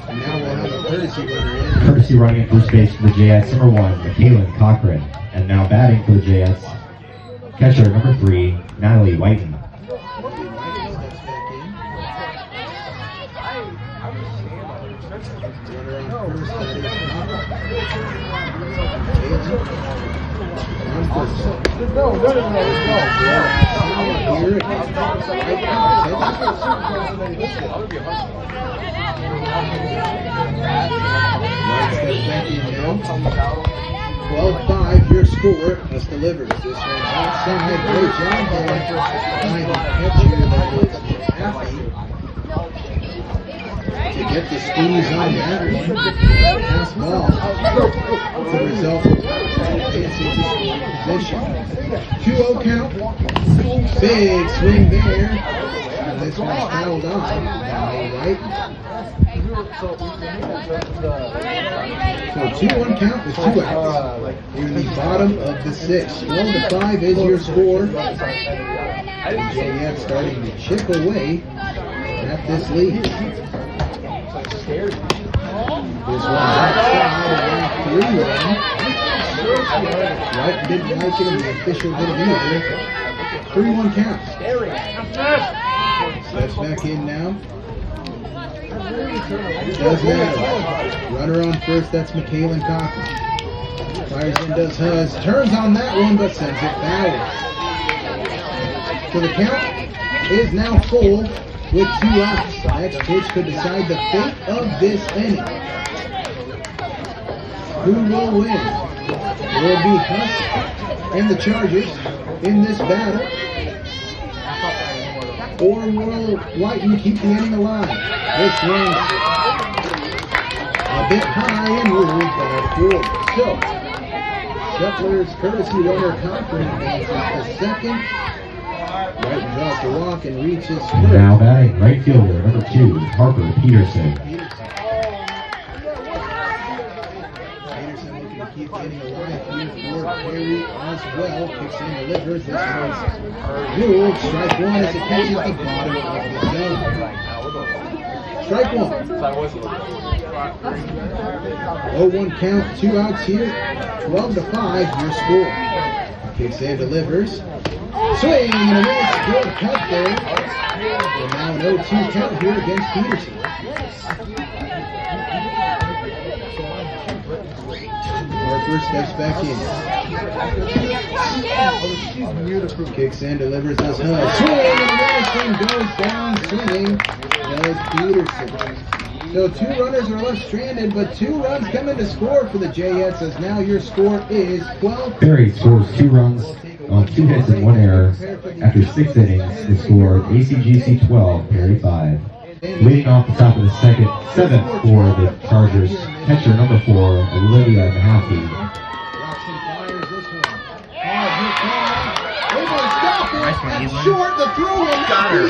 B: And now we'll have a courtesy runner in.
A: Courtesy running at first base for the Jayettes, number 1, Kaylin Cochran. And now batting for the Jayettes, catcher number 3, Natalie Whiton.
B: Here it is. 12-5 your score. Let's deliver. This one's outside. Great job there. Behind the catcher that is happy to get the squeeze on that one. Pass ball. The result of position. 2-0 count. Big swing there. And this one's fouled on. Right. So 2-1 count with 2 outs. You're in the bottom of the 6th. 12-5 is your score. And Jayettes starting to chip away at this lead. This one's outside around 3-1. White didn't like it and the official didn't either. 3-1 count. Steps back in now. Does matter. Runner on first, that's McKaylin Cochran. Fires in, does Huzz. Turns on that one, but sends it foul. So the count is now full with 2 outs. Next pitch could decide the fate of this inning. Who will win? Will it be Huss and the Chargers in this battle? Or will Whiton keep the inning alive? This one's a bit high and ruled by 4. So, Shetler's courtesy runner Cochran advances to second. Whiton draws the walk and reaches first.
A: Now batting right fielder number 2, Harper Peterson.
B: Peterson looking to keep the inning alive here for Perry as well. Kicks in, delivers. This one's ruled. Strike 1 as it catches the bottom of the zone. Strike 1. 0-1 count, 2 outs here. 12-5 your score. Kicks in, delivers. Swing and a miss. Good cut there. And now an 0-2 count here against Peterson. Harper steps back in. Kicks in, delivers as Huzz. Swing and a miss and goes down swinging. Does Peterson. So 2 runners are left stranded, but 2 runs come in to score for the Jayettes as now your score is 12.
A: Perry scores 2 runs on 2 hits and 1 error. After 6 innings, the score ACGC 12, Perry 5. Leading off the top of the 7th for the Chargers, catcher number 4, Olivia Mahaffey.
B: Short, the throw in.
E: Got her.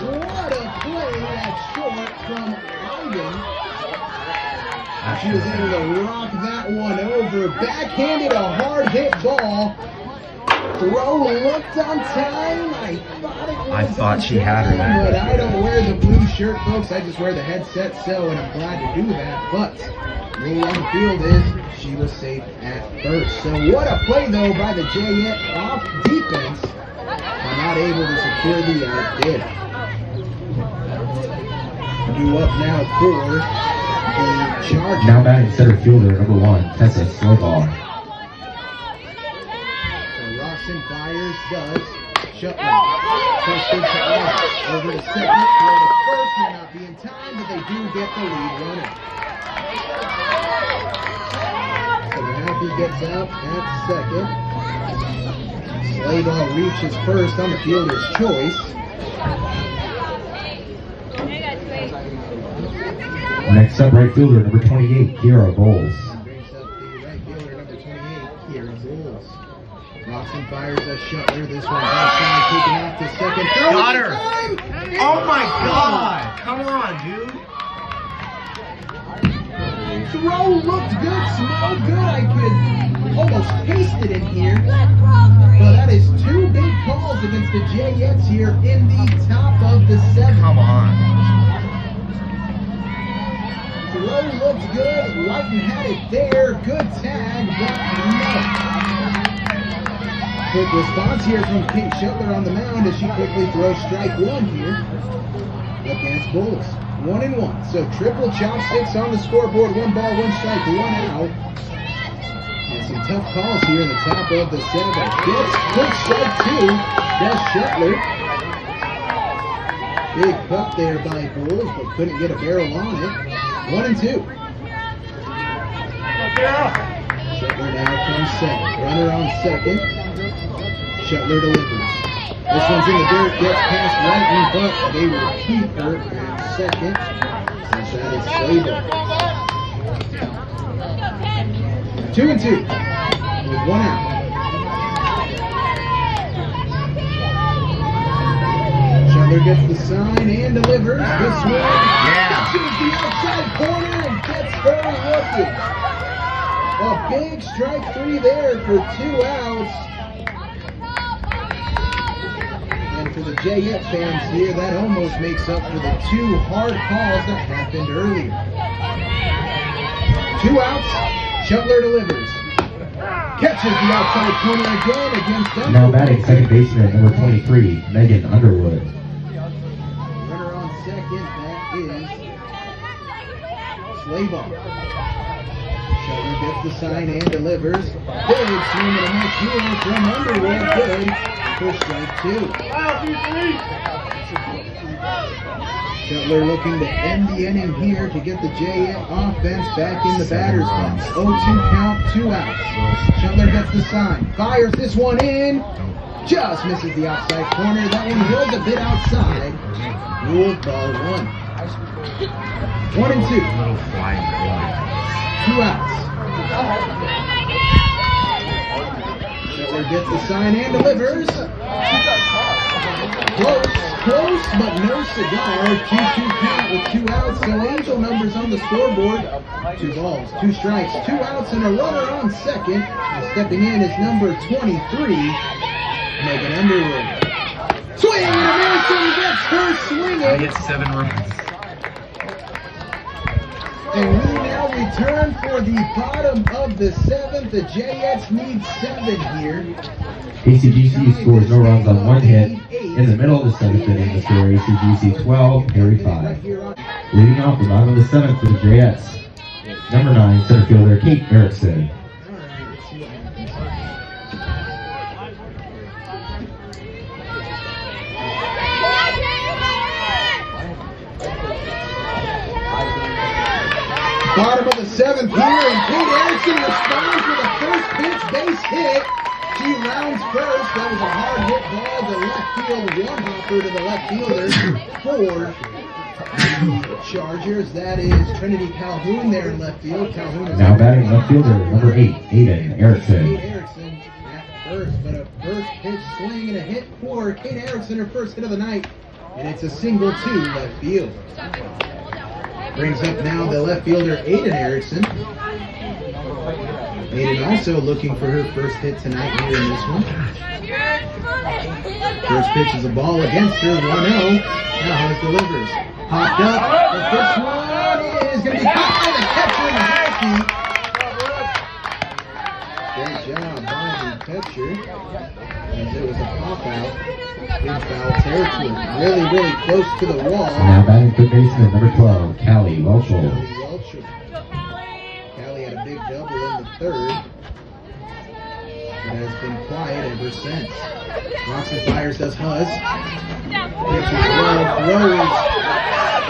B: What a play that's short from Iben. She was able to rock that one over. Backhanded a hard hit ball throw looked on time.
E: I thought she had her there.
B: But I don't wear the blue shirt, folks. I just wear the headset, and I'm glad to do that. But rule on the field is she was safe at first. So what a play, though, by the Jayette off defense. Are not able to secure the out there. Due up now for the Chargers.
A: Now batting center fielder number 1, Tessa Slowball.
B: So Roxon fires, does. Shuttler. First pitch to off. Over to second. Throw to first. May not be in time, but they do get the lead runner. So Mahaffey gets out at second. Slayball reaches first on the fielder's choice.
A: Next up, right fielder number 28, Kiara Bowles.
B: Brings up the right fielder number 28, Kiara Bowles. Roxon fires a Shuttler. This one outside, taken off to second. Throw
E: Got
B: in
E: her.
B: time.
E: Oh my God! Come on, dude.
B: Throw looked good, smelled good. I could almost taste it in here. But that is 2 big calls against the Jayettes here in the top of the 7th.
E: Come on.
B: Throw looked good. Whiton had it there. Good tag, but no. Quick response here from Kate Shuttler on the mound as she quickly throws strike 1 here against Bulls. 1-1. So triple chopsticks on the scoreboard. 1 ball, 1 strike, 1 out. And some tough calls here in the top of the 7th. Gets quick strike 2. That's Shuttler. Big cut there by Bulls, but couldn't get a barrel on it. 1-2. Shuttler now comes second. Runner on second. Shuttler delivers. This one's in the dirt, gets past Whiton, but they will keep her at second. Since that is Slayball. 2-2. With 1 out. Shuttler gets the sign and delivers. This one catches the outside corner and gets her looking. A big strike 3 there for 2 outs. And for the Jayette fans here, that almost makes up for the 2 hard calls that happened earlier. 2 outs. Shuttler delivers. Catches the outside corner again against them.
A: Now batting second baseman number 23, Megan Underwood.
B: Runner on second, that is Slayball. Shuttler gets the sign and delivers. Big swing and a miss here from Underwood. Good for strike 2. Shuttler looking to end the inning here to get the Jayette offense back in the batter's box. 0-2 count, 2 outs. Shuttler gets the sign, fires this one in. Just misses the outside corner. That one was a bit outside. Ruled ball 1. 1-2. 2 outs. Shuttler gets the sign and delivers. Close, but no cigar. 2-2 count with 2 outs. So Angel numbers on the scoreboard. 2 balls, 2 strikes, 2 outs, and a runner on second. And stepping in is number 23, Megan Underwood. Swing and a miss, and gets her swinging.
E: I get 7 runs.
B: And we now return for the bottom of the 7th. The Jayettes need 7 here.
A: ACGC scores no runs on 1 hit. In the middle of the 7th inning, the score ACGC 12, Perry 5. Leading off the bottom of the 7th for the Jayettes, number 9, center fielder Kate Erickson.
B: Bottom of the 7th here, and Kate Erickson responds with a first pitch base hit. She rounds first. That was a hard hit ball to left field. 1 hopper to the left fielder for the Chargers. That is Trinity Calhoun there in left field. Calhoun is
A: Now batting left fielder number 8, Aiden Erickson.
B: Kate Erickson at first, but a first pitch swing and a hit for Kate Erickson, her first hit of the night, and it's a single to left field. Brings up now the left fielder Aiden Erickson. Aiden also looking for her first hit tonight here in this one. First pitch is a ball against her, 1-0. Now Hus delivers. Popped up. The first one is going to be caught by the catcher in the half feet. Great job by the catcher. As it was a pop out in foul territory. Really, really close to the wall.
A: Now batting third baseman number 12, Karagyn Whelchel.
B: Callie had a big double in the third. It has been quiet ever since. Rocks and fires does Hus. Pitch is low, throw is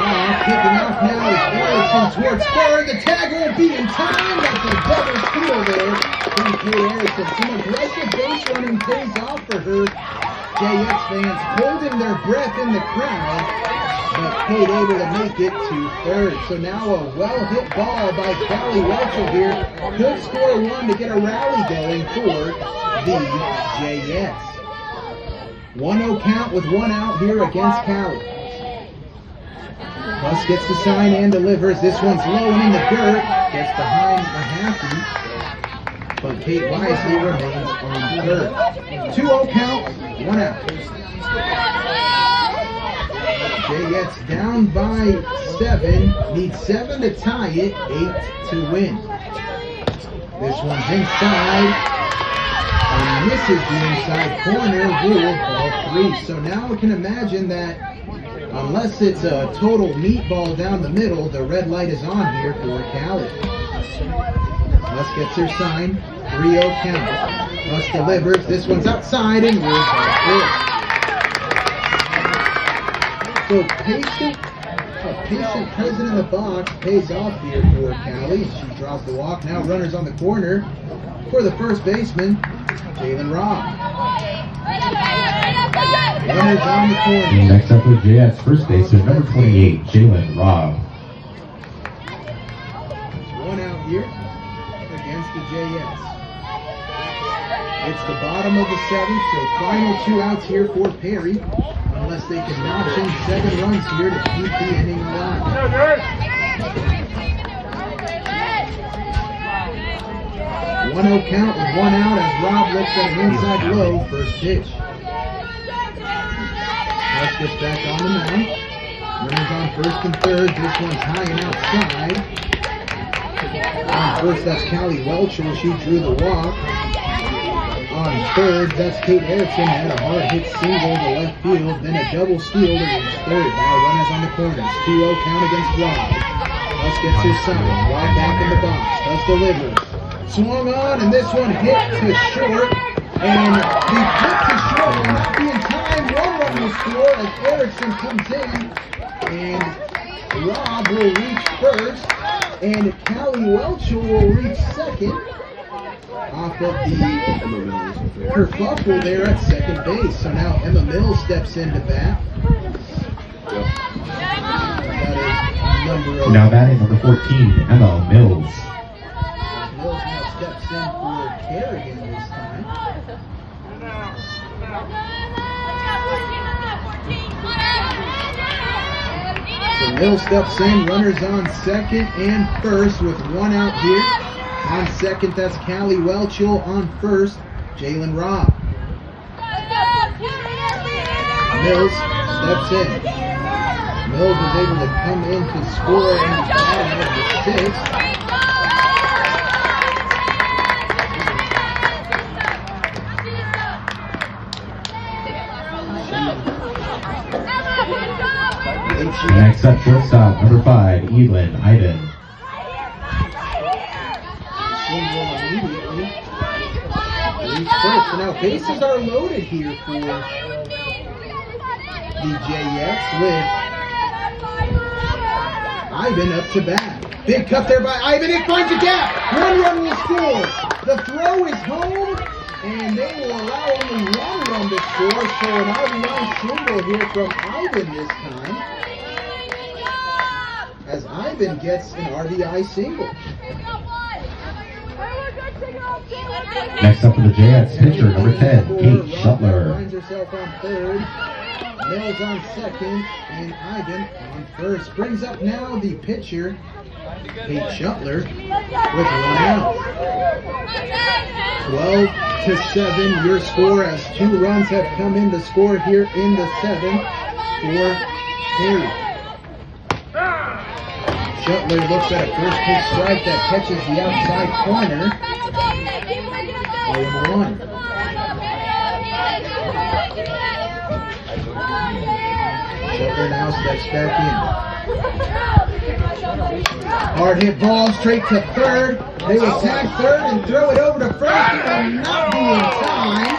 B: off, kicking off now is Erickson towards third. The tag won't be in time. That's a double steal there from Kate Erickson. Some aggressive base running pays off for her. Jayettes fans holding their breath in the crowd, but Kate able to make it to third. So now a well-hit ball by Karagyn Whelchel here could score one to get a rally going for the Jayettes. 1-0 count with one out here against Callie. Hus gets the sign and delivers. This one's low and in the dirt. Gets behind a halfie. But Kate wisely remains on third. 2-0 count, one out. Jayettes down by 7. Need 7 to tie it, 8 to win. This one's inside. And misses the inside corner, rule ball 3. So now we can imagine that unless it's a total meatball down the middle, the red light is on here for Callie. Hus gets her sign, 3-0 count. Hus delivers, this one's outside and rule ball 4. So a patient present in the box pays off here for Callie. She draws the walk. Now runners on the corner for the first baseman, Jalen Robb. Runners on the corner.
A: Next up with Jayettes first baseman number 28, Jalen Robb.
B: One out here against the Jayettes. It's the bottom of the 7th, so final 2 outs here for Perry. Unless they can notch in 7 runs here to keep the inning alive. 1-0 count with 1 out as Robb looks at an inside low first pitch. Hus gets back on the mound. Runners on first and third. This one's high and outside. On first, that's Karagyn Whelchel. She drew the walk. On third, that's Kate Erickson. Had a hard hit single to left field, then a double steal to reach third. Now runners on the corners. 2-0 count against Robb. Hus gets her sign. Robb back in the box. Hus delivers. Swung on, and this one hit to short. And the hit to short will not be in time. 1 run will score as Erickson comes in. And Robb will reach first. And Karagyn Whelchel will reach second. Off of the kerfuffle there at second base. So now Emma Mills steps in to bat.
A: Now batting number 14, Emma Mills.
B: Mills now steps in for Karagyn this time. So Mills steps in, runners on second and first with 1 out here. On second, that's Karagyn Whelchel. On first, Jalen Robb. Mills steps in. Mills was able to come in to score in the bottom of the 6th.
A: Next up, shortstop number 5, Edlyn Iben.
B: Immediately reach first. So now bases are loaded here for the Jayettes with Iben up to bat. Big cut there by Iben. It finds a gap. 1 run will score. The throw is home, and they will allow only 1 run to score. So an RBI single here from Iben this time, as Iben gets an RBI single.
A: Next up for the Jayettes pitcher number 10, Kate Shuttler.
B: Finds herself on third. Mills on second, and Iben on first. Brings up now the pitcher Kate Shuttler with 1 out. 12-7 your score as 2 runs have come in to score here in the 7th for Perry. Shuttler looks at a first pitch strike that catches the outside corner. 0-1. Shuttler now steps back in. Hard hit ball straight to third. They attack third and throw it over to first. It will not be in time.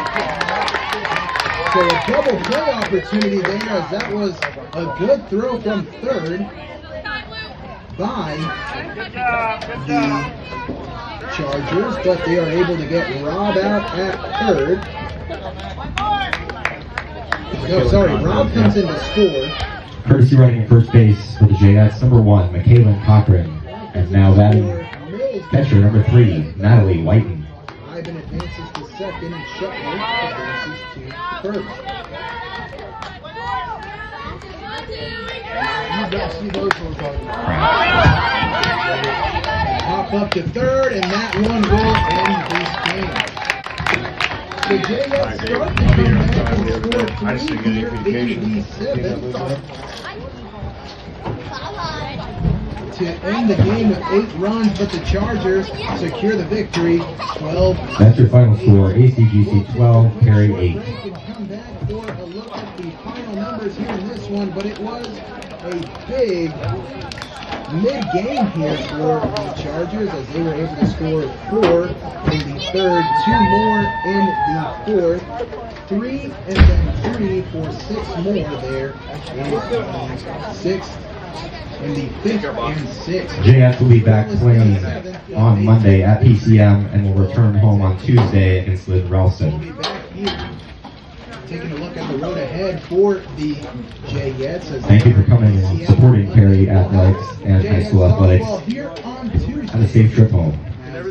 B: So a double play opportunity there, as that was a good throw from third by the Chargers, but they are able to get Rob out at third. No, sorry, Rob comes in to score.
A: Courtesy running at first base for the Jayettes, number 1, Michaela Cochran. And now batting catcher, number 3, Natalie Whiton.
B: Iben advances to second and Shuttler advances to first. You don't see those ones on. Hop up to third, and that one will end this game. The Jayettes start to come back and score 3 here in the 7th. To end the game with 8 runs, but the Chargers secure the victory 12.
A: That's your final score, ACGC 12, Perry 8.
B: We can come back for a look at the final numbers here in this one, but it was a big mid-game here for the Chargers as they were able to score 4 in the third, 2 more in the fourth, 3 and then 3 for 6 more there in the 6th. In the 5th and 6th.
A: Jayettes will be back playing on Monday at PCM and will return home on Tuesday against Lynn Ralston.
B: We'll be back here taking a look at the road ahead for the Jayettes.
A: Thank you for coming and supporting Perry Athletics and high school athletics. Have a safe trip home.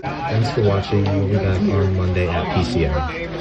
E: Thanks for watching. We'll be back on Monday at PCM.